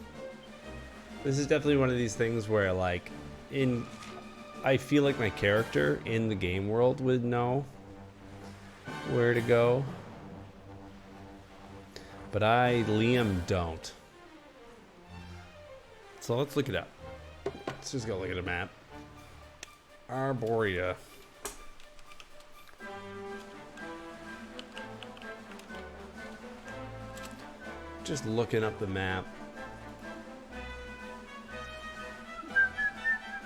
This is definitely one of these things where, like, I feel like my character in the game world would know where to go, but Liam, don't. So let's look it up. Let's just go look at a map. Arborea. Just looking up the map.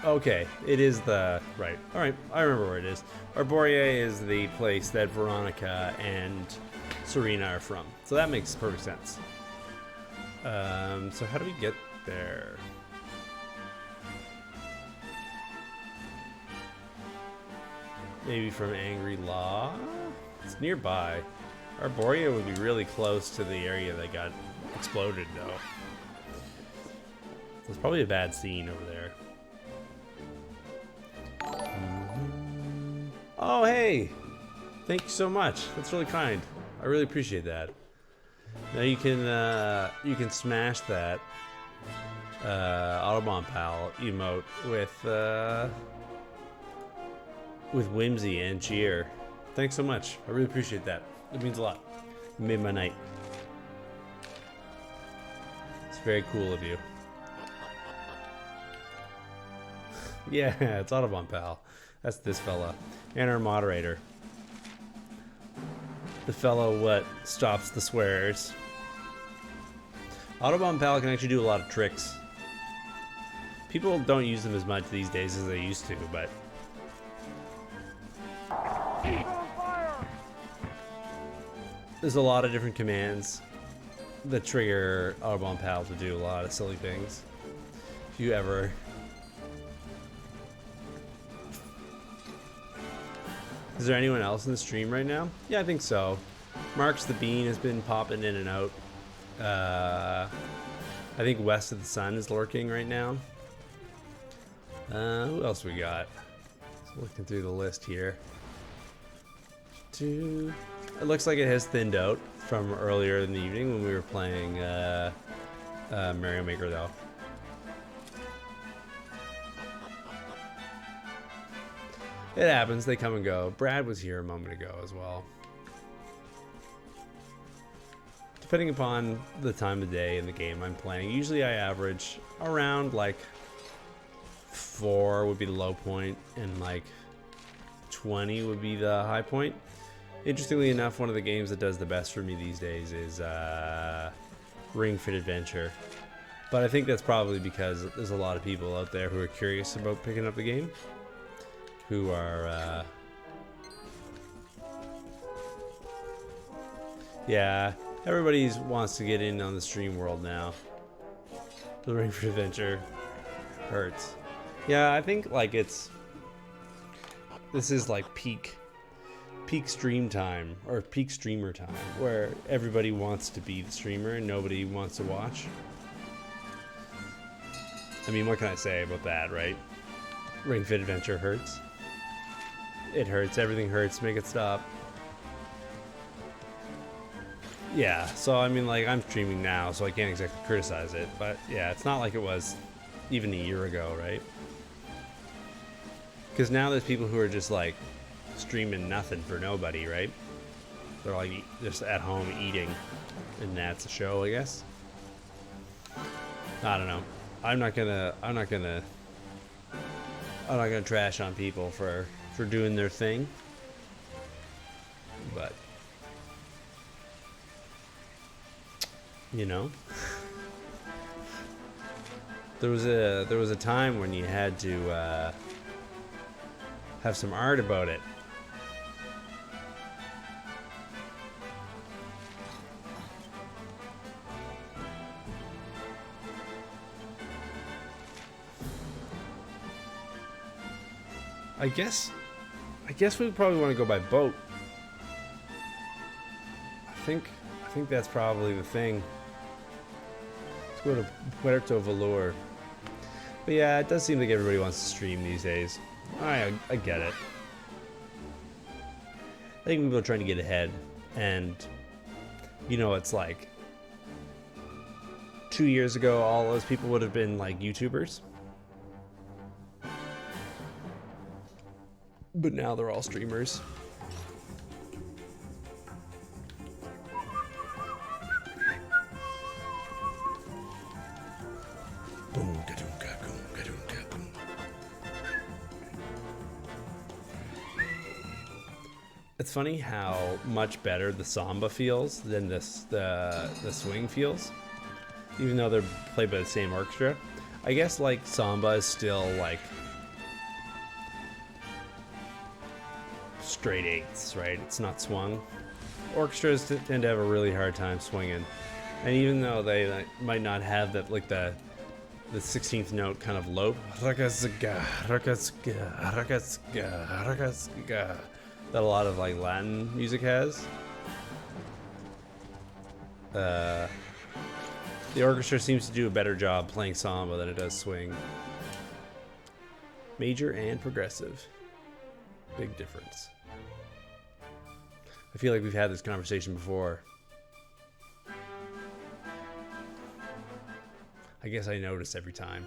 Okay, it is the... Right. Alright, I remember where it is. Arborea is the place that Veronica and Serena are from. So that makes perfect sense. So how do we get there? Maybe from Angry Law? It's nearby. Arborea would be really close to the area that got exploded, though. So it's probably a bad scene over there. Oh, hey! Thank you so much. That's really kind. I really appreciate that. Now you can smash that Autobahn Pal emote with whimsy and cheer. Thanks so much. I really appreciate that. It means a lot. You made my night. It's very cool of you. Yeah, it's Autobahn Pal. That's this fella. And our moderator. the fellow what stops the swears. Autobomb Pal can actually do a lot of tricks. People don't use them as much these days as they used to, but there's a lot of different commands that trigger Autobomb Pal to do a lot of silly things. If you ever... Is there anyone else in the stream right now? Yeah, I think so. Marks the Bean has been popping in and out. I think West of the Sun is lurking right now. Who else we got? Just looking through the list here. It looks like it has thinned out from earlier in the evening when we were playing Mario Maker, though. It happens, they come and go. Brad was here a moment ago as well. Depending upon the time of day and the game I'm playing, usually I average around like 4 would be the low point and like 20 would be the high point. Interestingly enough, one of the games that does the best for me these days is Ring Fit Adventure. But I think that's probably because there's a lot of people out there who are curious about picking up the game. Who are, yeah, everybody wants to get in on the stream world now. The Ring Fit Adventure hurts. Yeah, I think like this is like peak stream time or peak streamer time where everybody wants to be the streamer and nobody wants to watch. I mean, what can I say about that, right? Ring Fit Adventure hurts. It hurts. Everything hurts. Make it stop. Yeah, so I mean, like, I'm streaming now, so I can't exactly criticize it. But yeah, it's not like it was even a year ago, right? Because now there's people who are just like streaming nothing for nobody, right? They're like just at home eating, and that's a show, I guess. I don't know. I'm not gonna trash on people for doing their thing, but you know, there was a time when you had to have some art about it. I guess we probably want to go by boat. I think that's probably the thing. Let's go to Puerto Valor. But yeah, it does seem like everybody wants to stream these days. I get it. I think people are trying to get ahead, and you know, it's like 2 years ago, all those people would have been like YouTubers. But now they're all streamers. It's funny how much better the samba feels than the swing feels, even though they're played by the same orchestra. I guess like samba is still like straight eighths, right? It's not swung. Orchestras tend to have a really hard time swinging, and even though they might not have that, like the 16th note kind of low that a lot of like Latin music has, the orchestra seems to do a better job playing samba than it does swing. Major and progressive, big difference. I feel like we've had this conversation before. I guess I notice every time.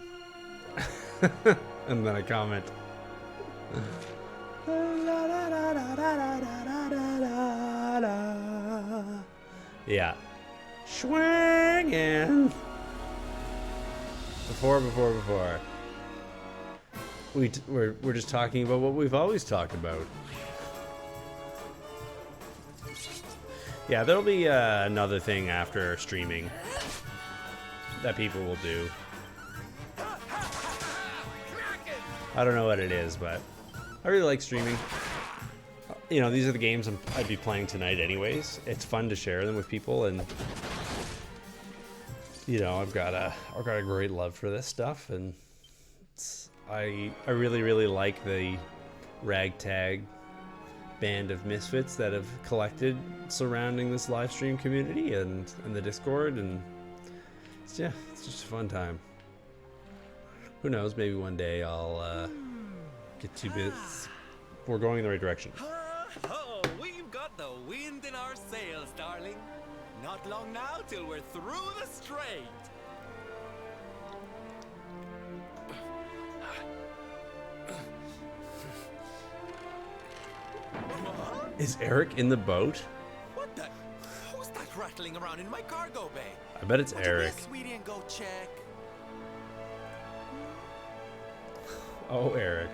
And then I comment. Yeah. Swinging. Before. We're just talking about what we've always talked about. Yeah, there'll be another thing after streaming that people will do. I don't know what it is, but I really like streaming. You know, these are the games I'd be playing tonight anyways. It's fun to share them with people, and you know, I've got a great love for this stuff, and I really like the ragtag band of misfits that have collected surrounding this live stream community and the Discord, and it's just a fun time. Who knows, maybe one day I'll get 2 bits. We're going in the right direction. Oh, we've got the wind in our sails, darling. Not long now till we're through the strait. Is Eric in the boat? What the? Who's that rattling around in my cargo bay? I bet it's Would Eric. you, sweetie, and go check. Oh, Eric.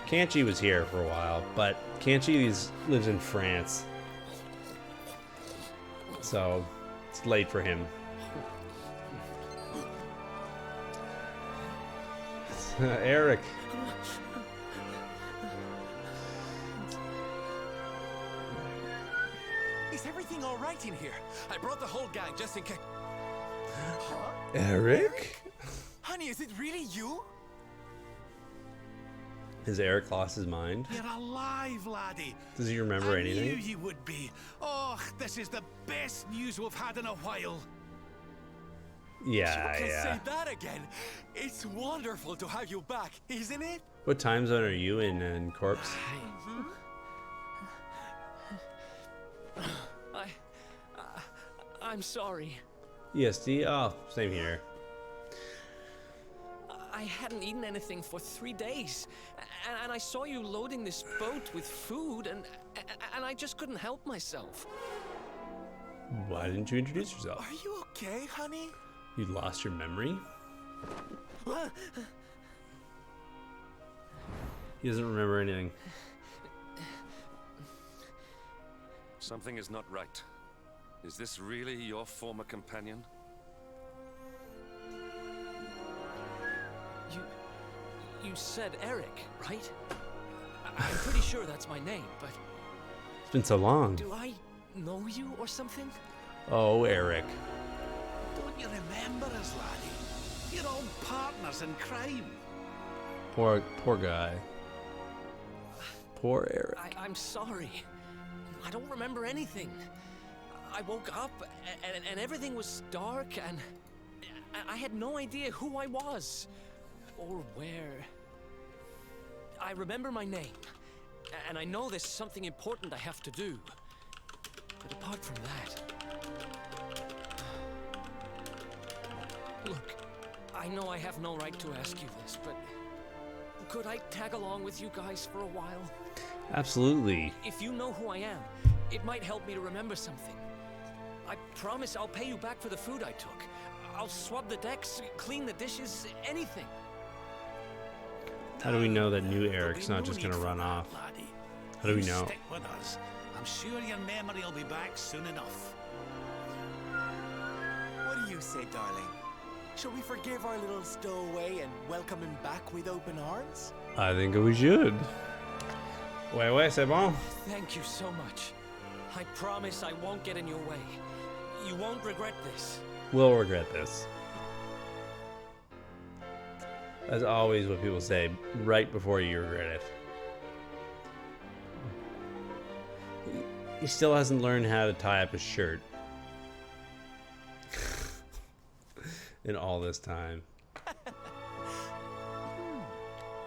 Kanchi was here for a while, but Kanchi lives in France. So, it's late for him. Eric. Is everything all right in here? I brought the whole gang just in case. Huh? Eric? Honey, is it really you? Has Eric lost his mind? You're alive, laddie. Does he remember I anything? knew you would be. Oh, this is the best news we've had in a while. Yeah, You can yeah. say that again. It's wonderful to have you back, isn't it? What time zone are you in Corpse? I'm sorry. EST? Oh, same here. I hadn't eaten anything for 3 days, and I saw you loading this boat with food, and I just couldn't help myself. Why didn't you introduce yourself? Are you okay, honey? You lost your memory? He doesn't remember anything. Something is not right. Is this really your former companion? You said Eric, right? I'm pretty sure that's my name, but It's been so long. do I know you or something? Oh, Eric. Don't you remember us, laddie? You're all partners in crime. Poor guy. Poor Eric. I'm sorry. I don't remember anything. I woke up and everything was dark, and I had no idea who I was or where. I remember my name, and I know there's something important I have to do. But apart from that... Look, I know I have no right to ask you this, but could I tag along with you guys for a while? Absolutely. If you know who I am, it might help me to remember something. I promise I'll pay you back for the food I took. I'll swab the decks, clean the dishes, anything. How do we know that new Eric's not just gonna run off? Laddie. How do we You know? Stick with us. I'm sure your memory will be back soon enough. What do you say, darling? Shall we forgive our little stowaway and welcome him back with open arms? I think we should. Ouais, c'est bon. Thank you so much. I promise I won't get in your way. You won't regret this. We'll regret this. That's always what people say right before you regret it. He still hasn't learned how to tie up his shirt. In all this time.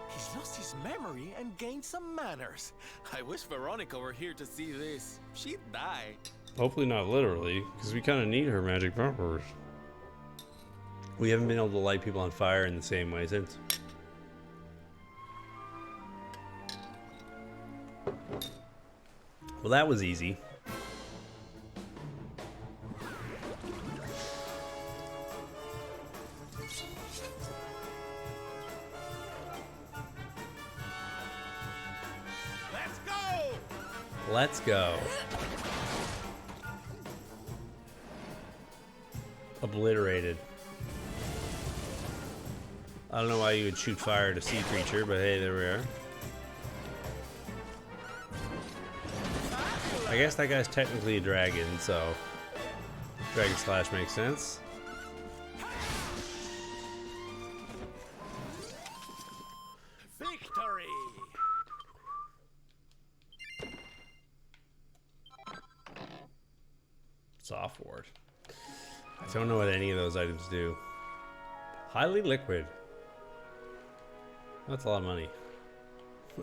He's lost his memory and gained some manners. I wish Veronica were here to see this. She'd die. Hopefully not literally, because we kind of need her magic powers. We haven't been able to light people on fire in the same way since. Well, that was easy. Let's go. Obliterated. I don't know why you would shoot fire at a sea creature, but hey, there we are. I guess that guy's technically a dragon, so Dragon Slash makes sense. Victory! Soft ward. I don't know what any of those items do. Highly liquid. That's a lot of money.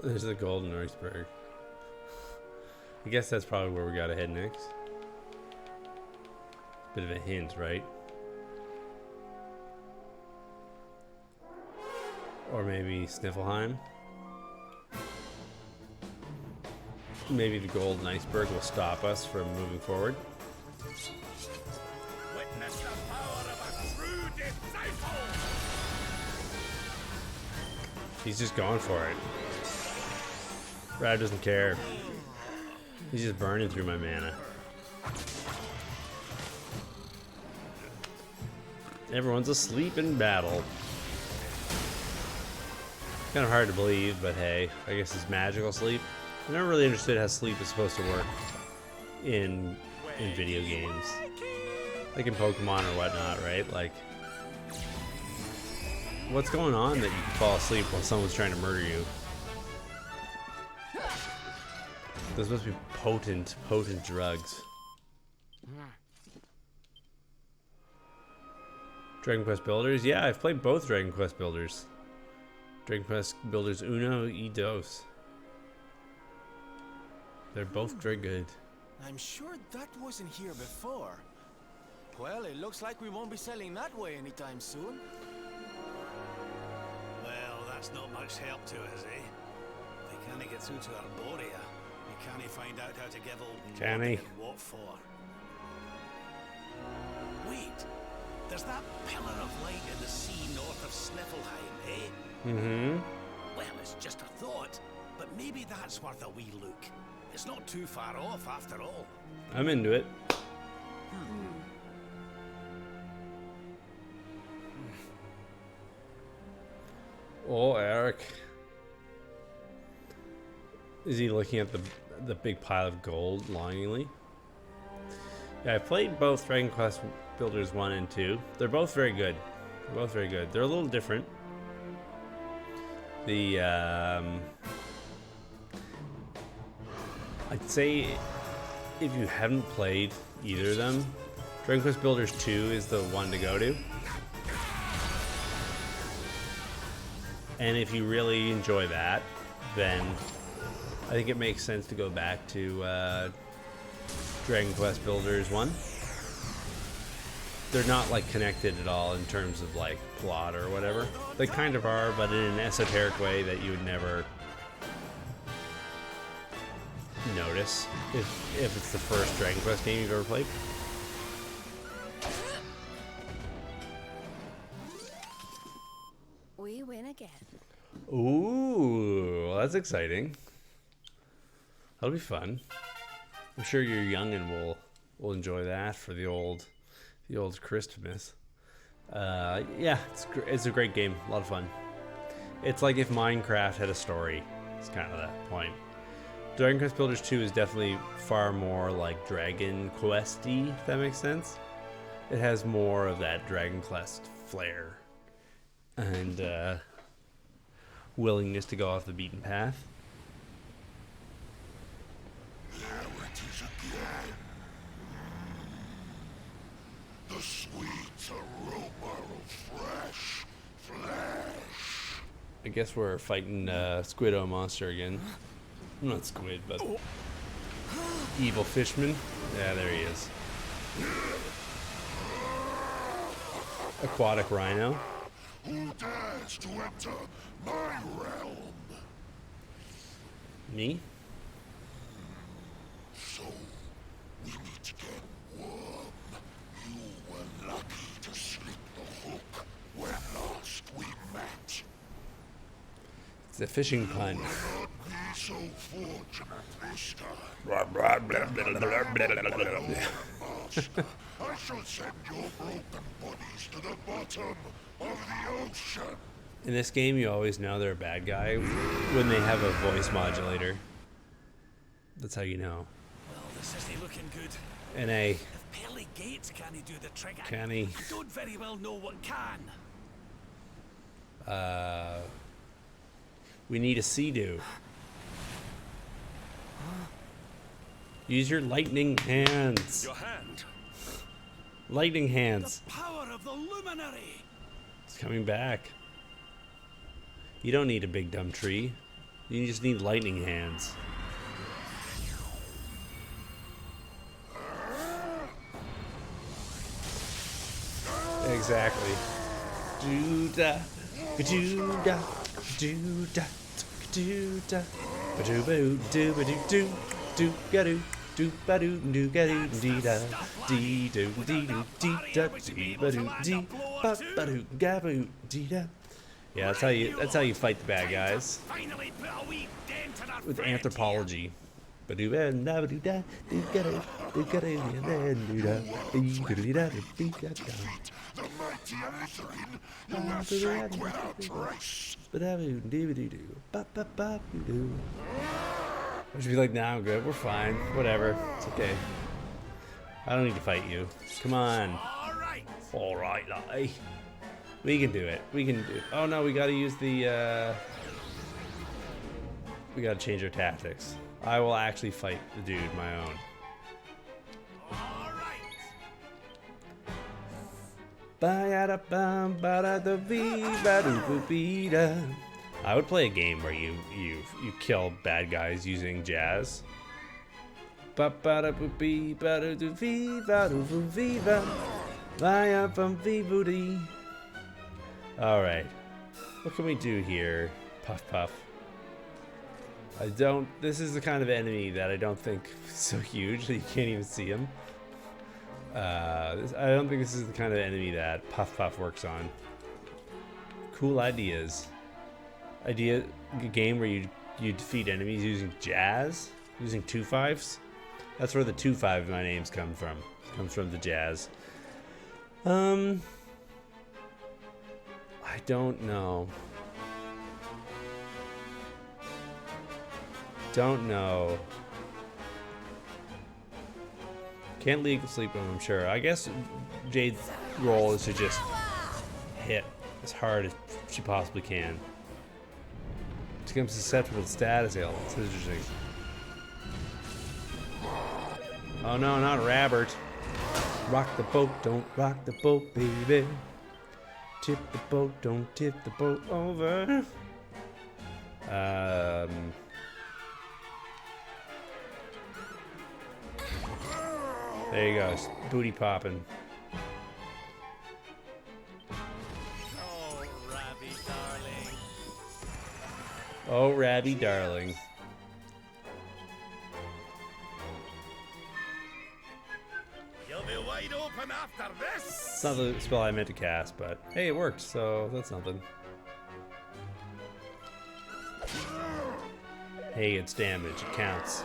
There's the golden iceberg. I guess that's probably where we gotta head next. Bit of a hint, right? Or maybe Sniffleheim. Maybe the golden iceberg will stop us from moving forward. Witness the power of a true disciple! He's just going for it. Brad doesn't care. He's just burning through my mana. Everyone's asleep in battle. Kind of hard to believe, but hey, I guess it's magical sleep. I never really understood how sleep is supposed to work in video games. Like in Pokemon or whatnot, right? Like, what's going on that you can fall asleep while someone's trying to murder you? Those must be potent drugs. Dragon Quest Builders? Yeah, I've played both Dragon Quest Builders. Dragon Quest Builders Uno y Dos. They're both very good. I'm sure that wasn't here before. Well, it looks like we won't be selling that way anytime soon. Well, that's not much help to us, eh? They can't get through to Arborea. We can't find out how to give old Can he? Morgan what for. Wait, there's that pillar of light in the sea north of Sniffleheim, eh? Mm-hmm. Well, it's just a thought, but maybe that's worth a wee look. It's not too far off, after all. I'm into it. Oh, Eric. Is he looking at the big pile of gold longingly? Yeah, I've played both Dragon Quest Builders 1 and 2. They're both very good. They're both very good. They're a little different. The I'd say if you haven't played either of them, Dragon Quest Builders 2 is the one to go to. And if you really enjoy that, then I think it makes sense to go back to Dragon Quest Builders 1. They're not like connected at all in terms of like plot or whatever. They kind of are, but in an esoteric way that you would never notice if it's the first Dragon Quest game you've ever played. We win again. Ooh, that's exciting. That'll be fun. I'm sure your youngin' will enjoy that for the old Christmas. Yeah, it's a great game. A lot of fun. It's like if Minecraft had a story. It's kind of that point. Dragon Quest Builders 2 is definitely far more like Dragon Quest-y, if that makes sense. It has more of that Dragon Quest flair and willingness to go off the beaten path. There it is again. The sweet aroma of fresh flesh. I guess we're fighting Squiddo monster again. Not squid, but evil fishman. Yeah, there he is. Aquatic rhino. Who dares to enter my realm? Me? So, we meet again, worm. You were lucky to slip the hook when last we met. It's a fishing pun. Not be so fortunate this time. I shall send your broken bodies to the bottom of the ocean. In this game, you always know they're a bad guy when they have a voice modulator. That's how you know. Well, this isn't looking good. NA. If Pearly Gates can't do the trick, Can he? I don't very well know what can. We need a Sea-Doo. Use your lightning hands. Your hand. Lightning hands. Power of the luminary. It's coming back. You don't need a big dumb tree. You just need lightning hands. Exactly. Do-da, do-da, do-da, do-da, ba-do-ba-doo, do-ba-doo-doo, do-ga-doo, do-ba-doo, do-ga-doo, dee-da, dee-doo, dee-doo, dee-da, dee-ba-doo, dee, ba-ba-doo, ga-boo, dee-da. Yeah, that's how you fight the bad guys. Finally put a wee dent in our With friend anthropology. Ba-doo-ba-da-ba-doo-da, do-ga-doo, do-ga-doo, do-da, dee-da-dee-da, dee-da-da. The mighty Aetherine, who have sank without trace. I should be like, nah, I'm good. We're fine. Whatever. It's okay. I don't need to fight you. Come on. All right. All right, like. We can do it. We can do it. Oh, no, we got to use the, we got to change our tactics. I will actually fight the dude my own. All right. I would play a game where you kill bad guys using jazz. Alright. What can we do here? Puff puff. This is the kind of enemy that I don't think is so huge that you can't even see him. I don't think this is the kind of enemy that Puff Puff works on. Cool ideas. A game where you defeat enemies using jazz? Using 2-5s? That's where the 2-5 in my names come from. Comes from the jazz. I don't know. Don't know. Can't leave sleep with him, I'm sure. I guess Jade's role is to just hit as hard as she possibly can. She becomes susceptible to status ailments. It's interesting. Oh no, not Rabbert. Rock the boat, don't rock the boat, baby. Tip the boat, don't tip the boat over. There you go, booty popping. Oh, Rabby, darling. Oh, Rabby, darling. You'll be wide open after this. It's not the spell I meant to cast, but hey, it worked, so that's something. Hey, it's damage, it counts.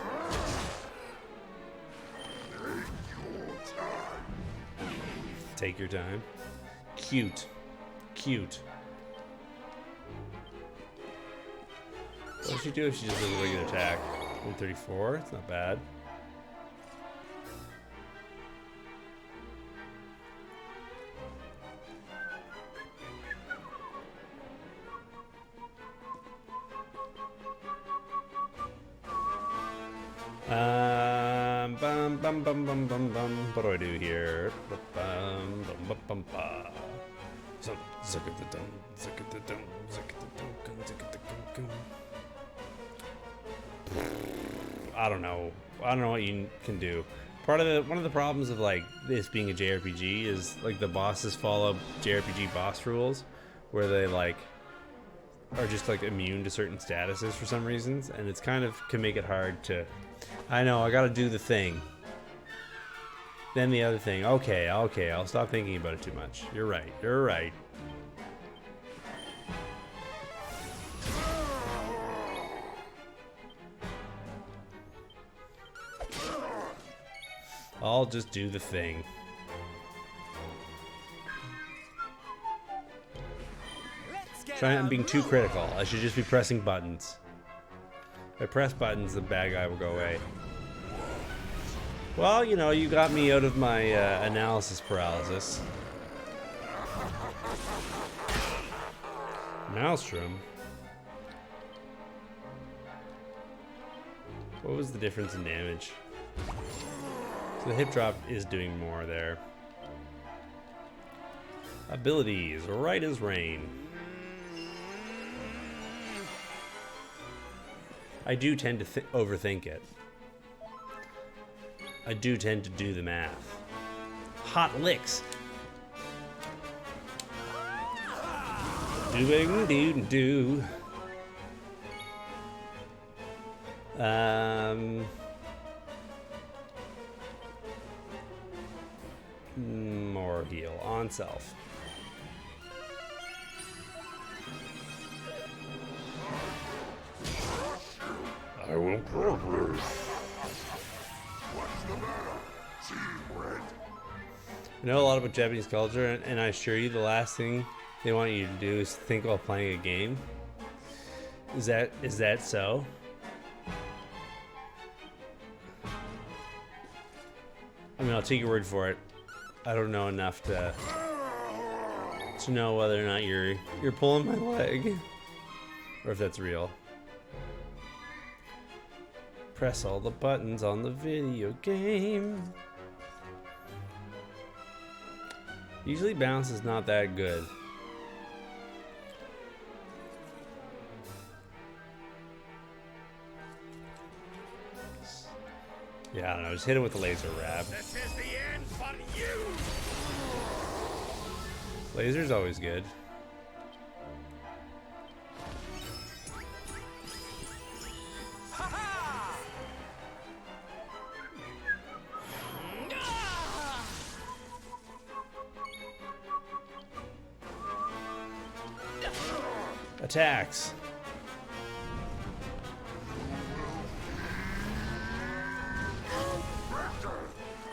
Take your time. Cute. Cute. What does she do if she just does a regular attack? 134? It's not bad. Bum bum bum bum bum bum. What do I do here? Bum bum bum bum bum. I don't know. I don't know what you can do. One of the problems of like this being a JRPG is like the bosses follow JRPG boss rules, where they like are just like immune to certain statuses for some reasons, and it's kind of can make it hard to. I know I got to do the thing. Then the other thing. Okay, I'll stop thinking about it too much. You're right. You're right. I'll just do the thing. Trying not being too critical. I should just be pressing buttons. If I press buttons, the bad guy will go away. Well, you know, you got me out of my analysis paralysis. Maelstrom? What was the difference in damage? So the hip drop is doing more there. Abilities, right as rain. I do tend to overthink it. I do tend to do the math. Hot licks. Do. More heal on self. I will progress. What's the matter? See, Red? I know a lot about Japanese culture, and I assure you the last thing they want you to do is think while playing a game. Is that so? I mean, I'll take your word for it. I don't know enough to know whether or not you're pulling my leg, or if that's real. Press all the buttons on the video game. Usually bounce is not that good. Yeah, I don't know, just hit him with the laser rab. This is the end for you! Laser's always good. Attacks.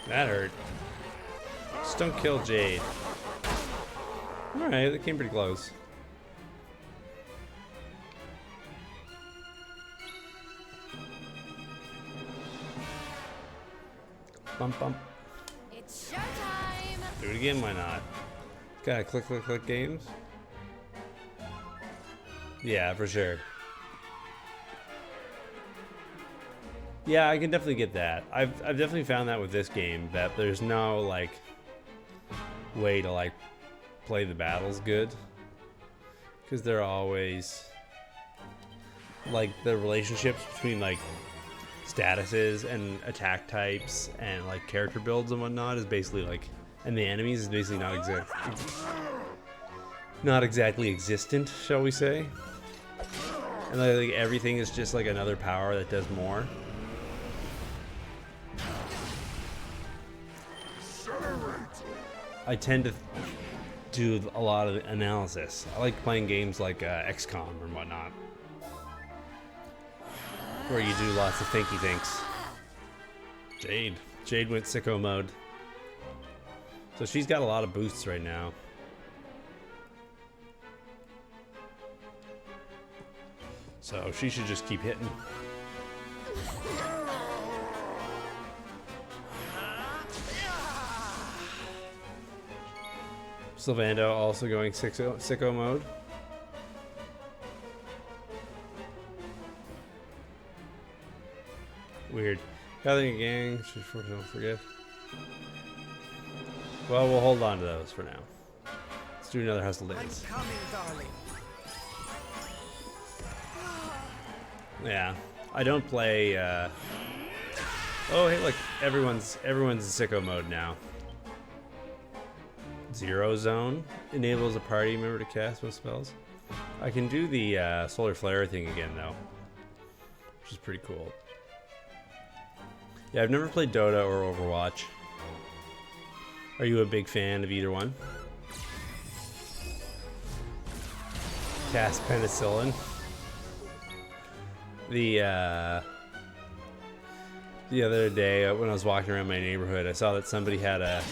That hurt. Just don't kill Jade. Alright, that came pretty close. Bump, bump. It's showtime! Do it again, why not? Gotta click games. Yeah, for sure. Yeah, I can definitely get that. I've definitely found that with this game, that there's no like way to like play the battles good, because they're always like the relationships between like statuses and attack types and like character builds and whatnot is basically like, and the enemies is basically not exactly existent, shall we say. And like everything is just like another power that does more. I tend to do a lot of analysis. I like playing games like XCOM or whatnot, where you do lots of thinky thinks. Jade went sicko mode, so she's got a lot of boosts right now. So she should just keep hitting. Sylvando also going sicko mode. Weird. Gathering a gang, don't forget. Well, we'll hold on to those for now. Let's do another House of Lins. I'm coming, darling. Yeah, I don't play. Oh, hey, look, everyone's in sicko mode now. Zero Zone enables a party member to cast most spells. I can do the Solar Flare thing again though, which is pretty cool. Yeah, I've never played Dota or Overwatch. Are you a big fan of either one? Cast Penicillin. The the other day when I was walking around my neighborhood, I saw that somebody had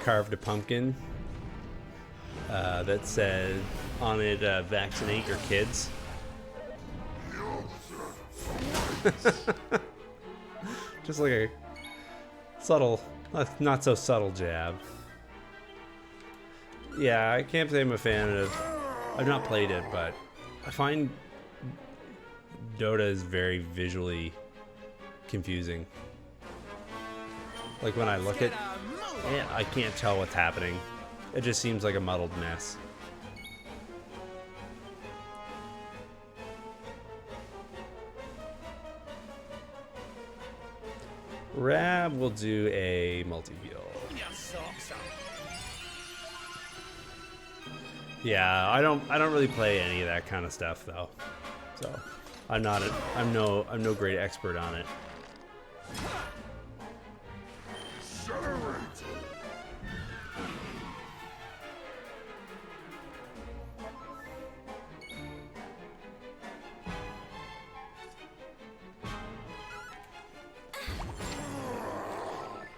carved a pumpkin that said on it, "Vaccinate your kids." Just like a subtle, not so subtle jab. Yeah, I can't say I'm a fan of. I've not played it, but I find Dota is very visually confusing. Like when I look at, I can't tell what's happening. It just seems like a muddled mess. Rab will do a multi-heal. Yeah, I don't really play any of that kind of stuff though. So, I'm no great expert on it.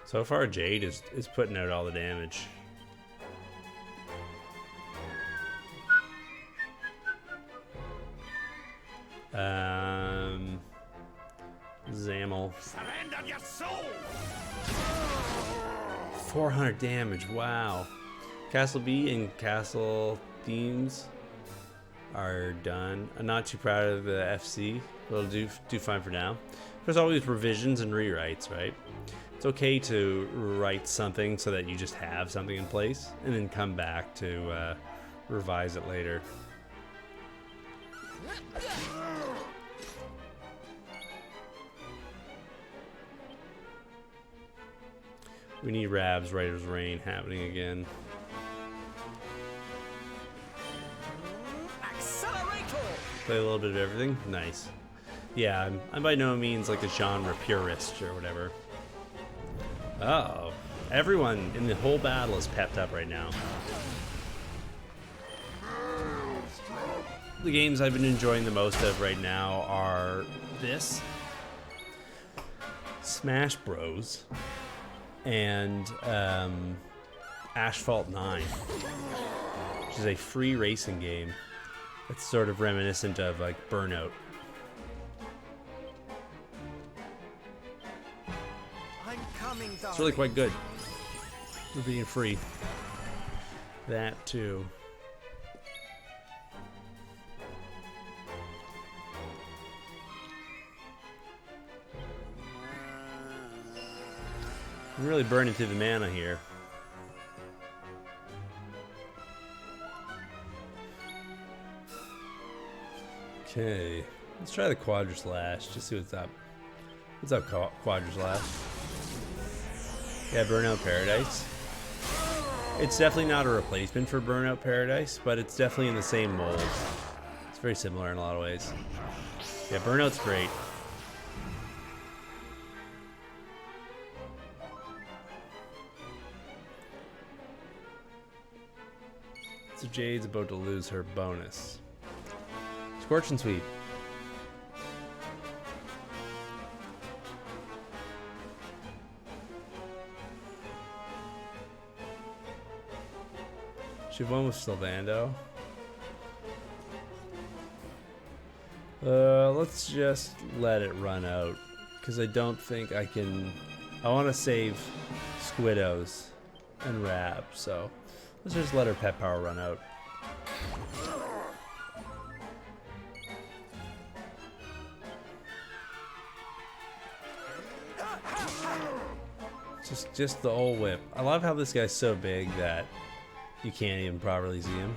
So far, Jade is putting out all the damage. Zamel. Surrender your soul! 400 damage, wow. Castle B and Castle Themes are done. I'm not too proud of the FC, but it'll do fine for now. There's always revisions and rewrites, right? It's okay to write something so that you just have something in place and then come back to revise it later. We need Rab's Writer's Reign happening again. Play a little bit of everything. Nice. Yeah, I'm by no means like a genre purist or whatever. Uh-oh. Everyone in the whole battle is pepped up right now. The games I've been enjoying the most of right now are this, Smash Bros, and Asphalt 9, which is a free racing game. It's sort of reminiscent of like Burnout. It's really quite good. For being free. That too. I'm really burning through the mana here. Okay, let's try the Quadra Slash. Just see what's up. What's up, Quadra Slash? Yeah, Burnout Paradise. It's definitely not a replacement for Burnout Paradise, but it's definitely in the same mold. It's very similar in a lot of ways. Yeah, Burnout's great. So Jade's about to lose her bonus. Scorch and Sweep. Should've won with Sylvando. Let's just let it run out, because I don't think I can. I want to save Squiddos and Rab, so let's just let her pet power run out. Just the old whip. I love how this guy's so big that you can't even properly see him.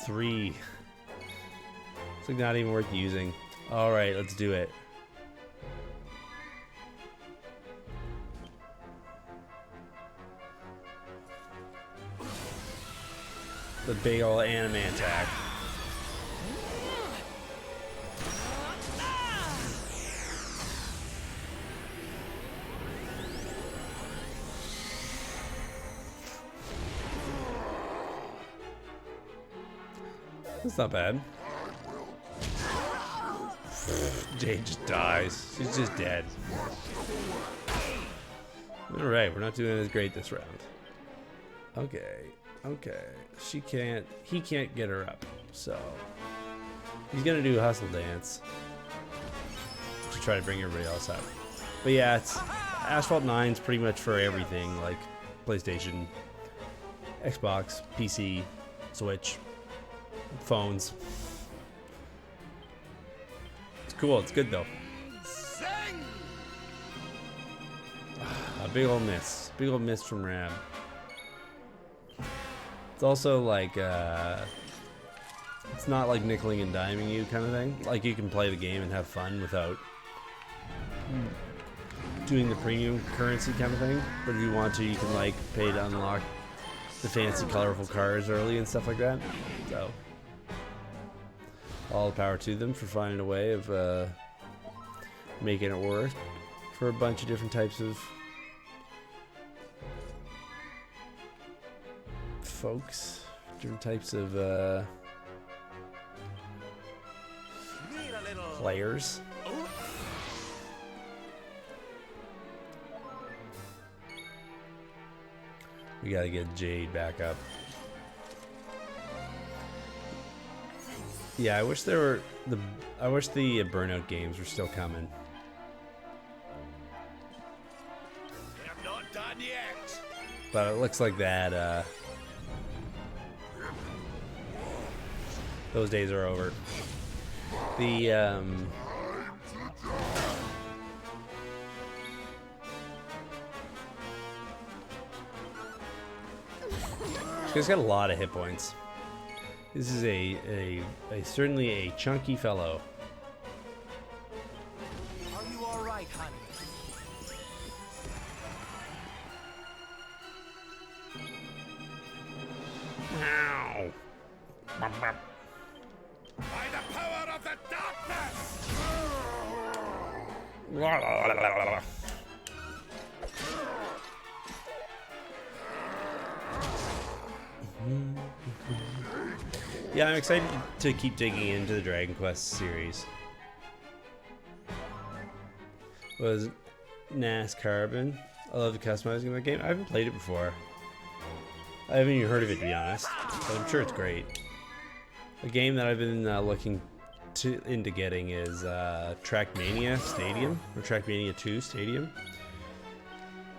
Three. It's like not even worth using. Alright, let's do it. The big ol' anime attack. That's not bad. Jade just dies. She's just dead. Alright, we're not doing as great this round. Okay. He can't get her up, so he's gonna do Hustle Dance to try to bring everybody else up. But yeah, it's Asphalt 9's pretty much for everything, like PlayStation, Xbox, PC, Switch, phones. It's cool, it's good though. A big old miss from Rab. It's also like, it's not like nickeling and diming you kind of thing. Like you can play the game and have fun without doing the premium currency kind of thing. But if you want to, you can like pay to unlock the fancy colorful cars early and stuff like that. So, all the power to them for finding a way of making it work for a bunch of different types of folks, different types of players. We gotta get Jade back up. Yeah, I wish there were I wish the Burnout games were still coming. We're not done yet. But it looks like that those days are over. The he's got a lot of hit points. This is a certainly a chunky fellow. Are you all right, honey? Ow. By the power of the darkness! Yeah, I'm excited to keep digging into the Dragon Quest series. Was NAS Carbon? I love the customizing of that game. I haven't played it before. I haven't even heard of it, to be honest, but I'm sure it's great. A game that I've been looking into getting is Trackmania Stadium, or Trackmania 2 Stadium.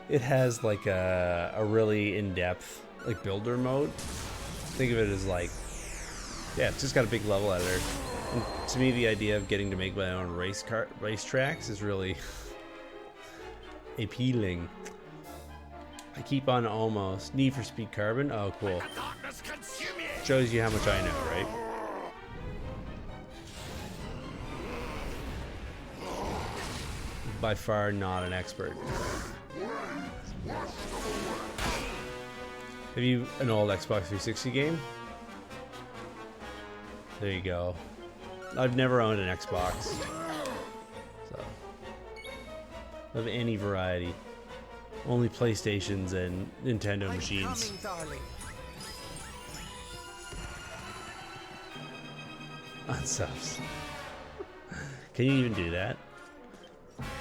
It has like a really in-depth like builder mode. Think of it as like, yeah, it's just got a big level editor. And to me, the idea of getting to make my own race tracks is really appealing. I keep on almost. Need for Speed Carbon? Oh, cool. Shows you how much I know, right? By far not an expert. Have you an old Xbox 360 game? There you go. I've never owned an Xbox. So, of any variety. Only PlayStations and Nintendo machines. Darling. On subs. Can you even do that?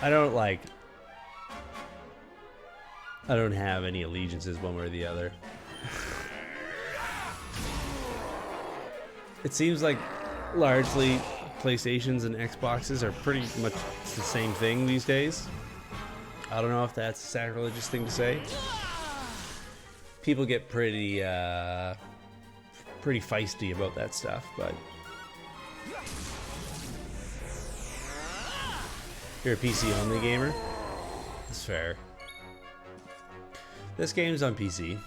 I don't have any allegiances one way or the other. It seems like largely PlayStations and Xboxes are pretty much the same thing these days. I don't know if that's a sacrilegious thing to say. People get pretty feisty about that stuff, but if you're a PC only gamer, it's fair. This game's on PC.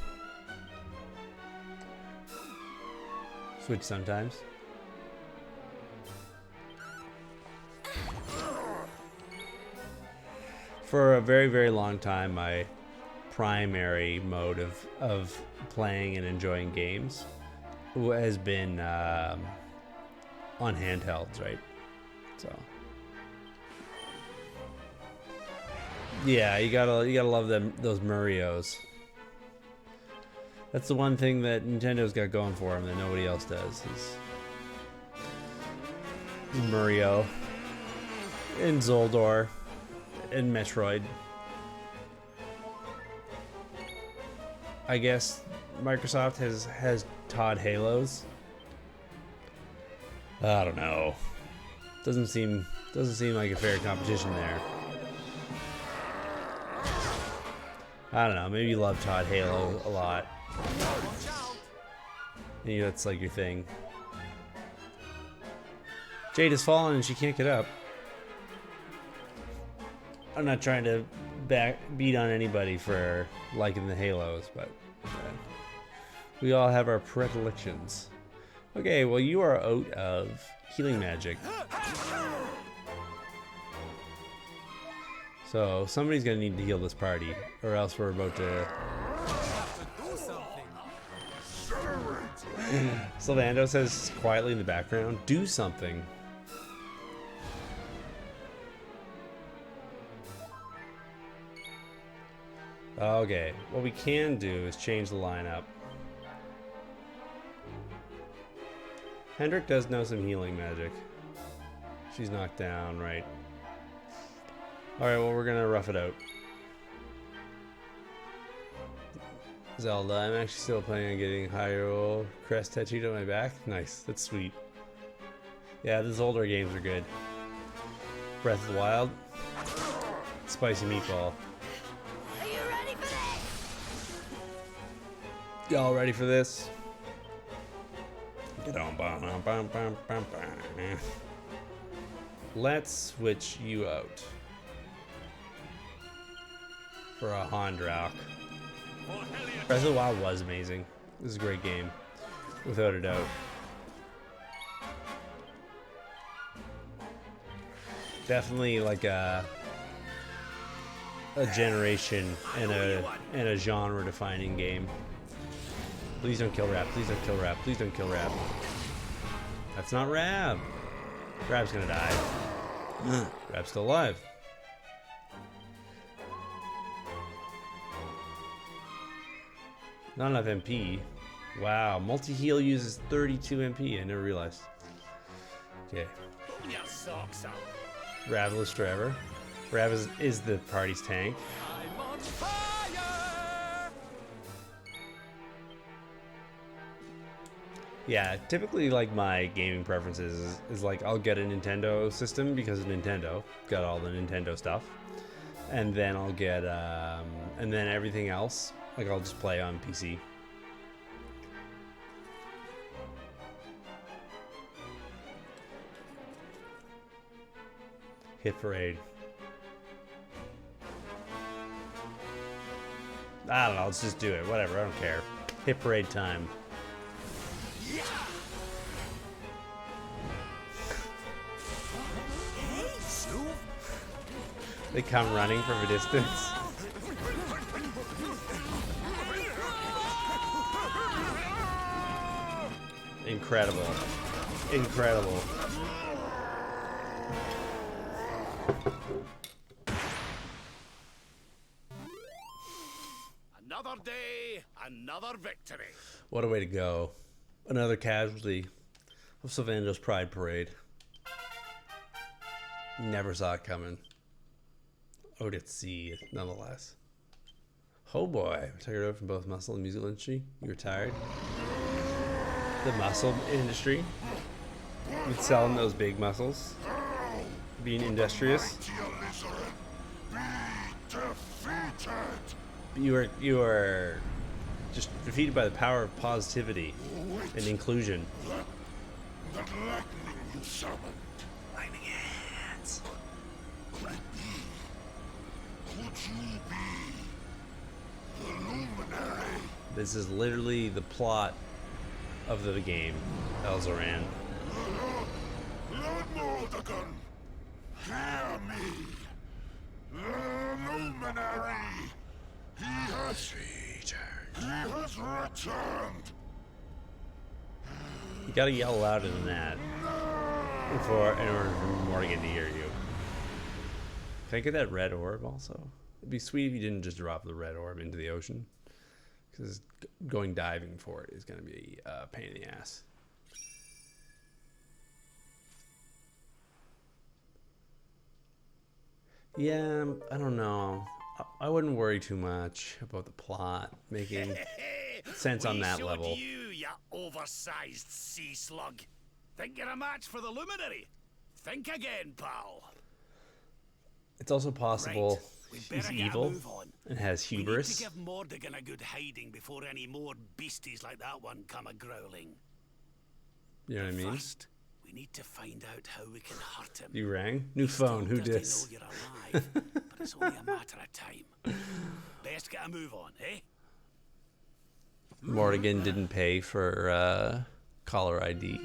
Switch sometimes. For a very, very long time, my primary mode of playing and enjoying games has been on handhelds, right? So, yeah, you gotta love those Marios. That's the one thing that Nintendo's got going for them that nobody else does. Is Mario. in Zoldor, in Metroid. I guess Microsoft has Todd Halos. I don't know. Doesn't seem like a fair competition there. I don't know. Maybe you love Todd Halo a lot. Maybe that's like your thing. Jade has fallen and she can't get up. I'm not trying to beat on anybody for liking the Halos, but we all have our predilections. Okay, well you are out of healing magic. So somebody's gonna need to heal this party, or else we're about to... Sylvando says quietly in the background, do something. Okay, what we can do is change the lineup. Hendrik does know some healing magic. She's knocked down, right? Alright, well we're gonna rough it out. Zelda, I'm actually still planning on getting Hyrule Crest tattooed on my back. Nice, that's sweet. Yeah, these older games are good. Breath of the Wild. Spicy Meatball. Are you ready for this? Y'all ready for this? Get on. Let's switch you out for a Hondrak. Breath of the Wild was amazing. This is a great game, without a doubt. Definitely like a generation and a genre defining game. Please don't kill Rab. Please don't kill Rab. Please don't kill Rab. That's not Rab. Rab's gonna die. Rab's still alive. Not enough MP. Wow, multi-heal uses 32 MP. I never realized. Okay. Your socks up. Ravelous Trevor. Rav is the party's tank. I'm on fire! Yeah, typically like my gaming preferences is like I'll get a Nintendo system because of Nintendo. Got all the Nintendo stuff. And then I'll get and then everything else, like I'll just play on PC. Hit Parade. I don't know, let's just do it. Whatever, I don't care. Hit Parade time. They come running from a distance. Incredible. Incredible. Another day, another victory. What a way to go. Another casualty of Sylvando's Pride Parade. Never saw it coming. Oh, let's see, nonetheless. Oh boy, we took it out from both muscle and musical industry. You retired. The muscle industry. With selling those big muscles. Being industrious. You are just defeated by the power of positivity and inclusion. That lightning you summon. Lightning hands. Could you be the luminary? This is literally the plot of the game, Elzoran. Lord Mordegon, hear me. The luminary. He has returned. You gotta yell louder than that in order for Morgan to hear you. Can I get that red orb also? It'd be sweet if you didn't just drop the red orb into the ocean, because going diving for it is gonna be a pain in the ass. Yeah, I don't know. I wouldn't worry too much about the plot making sense on that level. You oversized sea slug. Think you're a match for the Luminary? Think again, pal. It's also possible Right, we'd he's better get a evil move on. and has We need hubris. to give Mordigan a good hiding before any more beasties like that one come a growling. You know what I mean? First, we need to find out how we can hurt him. You rang? New Still phone. Who doesn't dis? know you're alive, but it's only a matter of time. Best get a move on, eh? Mordigan didn't pay for caller ID,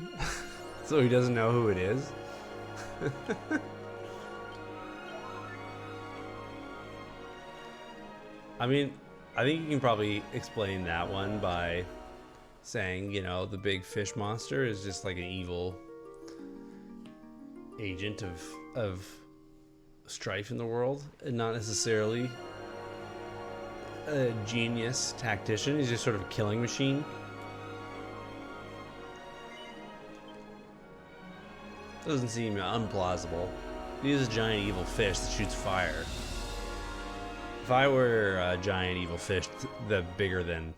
so he doesn't know who it is. I mean, I think you can probably explain that one by saying, you know, the big fish monster is just like an evil agent of strife in the world, and not necessarily a genius tactician. He's just sort of a killing machine. Doesn't seem unplausible. He is a giant evil fish that shoots fire. If I were a giant evil fish, bigger than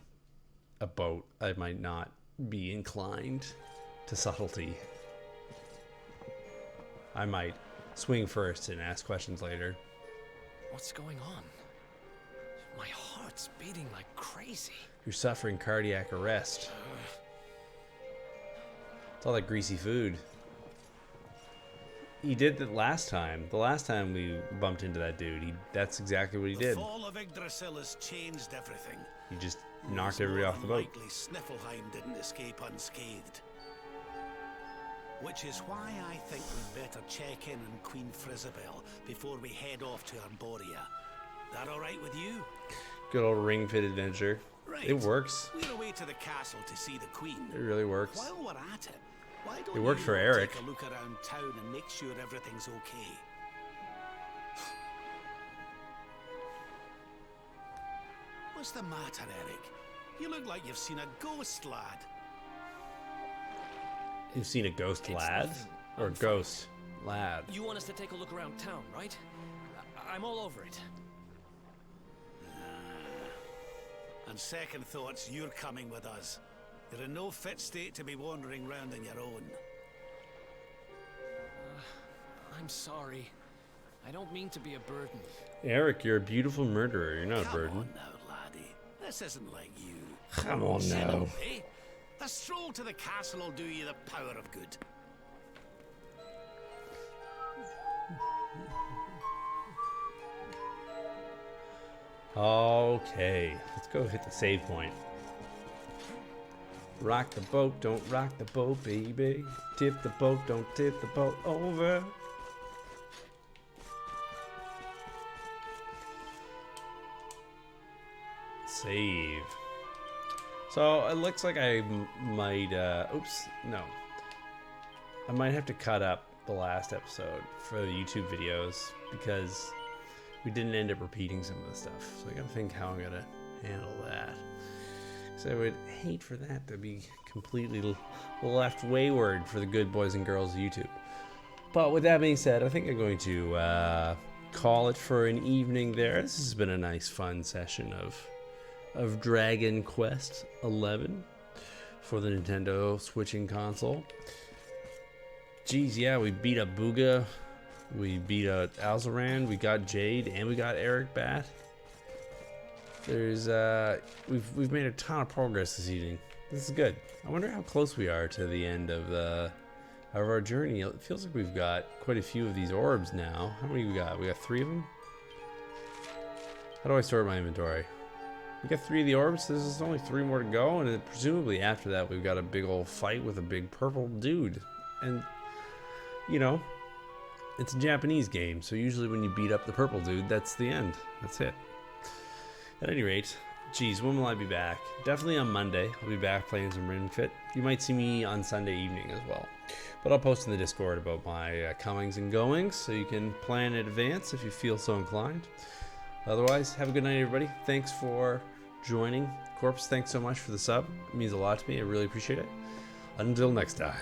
a boat, I might not be inclined to subtlety. I might swing first and ask questions later. What's going on? My heart's beating like crazy. You're suffering cardiac arrest. It's all that greasy food. He did that last time. The last time we bumped into that dude, that's exactly what he The did. fall of Yggdrasil has changed everything. He just knocked everybody off the boat. Likely Sniffleheim didn't escape unscathed. Which is why I think we'd better check in on Queen Frizabel before we head off to Arborea. That all right with you? Good old ring fit adventure. Right. It works. We're away to the castle to see the Queen. It really works. While we're at it, why don't It worked you for Eric. take a look around town and make sure everything's okay? What's the matter, Eric? You look like you've seen a ghost, lad. You've seen a ghost It's lad? nothing. Or I'm fine. ghost lad? You want us to take a look around town, right? I'm all over it. On second thoughts, you're coming with us. You're in no fit state to be wandering round on your own. I'm sorry. I don't mean to be a burden. Eric, you're a beautiful murderer. You're not a Come burden. on now, laddie. This isn't like you. Come on Sit now. up, eh? A stroll to the castle will do you the power of good. Okay, let's go hit the save point. Rock the boat, don't rock the boat, baby. Tip the boat, don't tip the boat over. Save. So it looks like I might, oops, no. I might have to cut up the last episode for the YouTube videos because we didn't end up repeating some of the stuff. So I gotta think how I'm gonna handle that. So I would hate for that to be completely left wayward for the good boys and girls of YouTube. But with that being said, I think I'm going to call it for an evening there. This has been a nice fun session of Dragon Quest 11 for the Nintendo Switching console. Geez, yeah, we beat up Booga, we beat up Alzaran, we got Jade, and we got Eric Bat. There's we've made a ton of progress this evening. This is good. I wonder how close we are to the end of our journey. It feels like we've got quite a few of these orbs now. How many we got? We got 3 of them. How do I sort my inventory? We got 3 of the orbs. There's only 3 more to go, and then presumably after that we've got a big old fight with a big purple dude. And you know, it's a Japanese game, so usually when you beat up the purple dude, that's the end. That's it. At any rate, geez, when will I be back? Definitely on Monday. I'll be back playing some Ring Fit. You might see me on Sunday evening as well. But I'll post in the Discord about my comings and goings, so you can plan in advance if you feel so inclined. Otherwise, have a good night, everybody. Thanks for joining. Corpse, thanks so much for the sub. It means a lot to me. I really appreciate it. Until next time.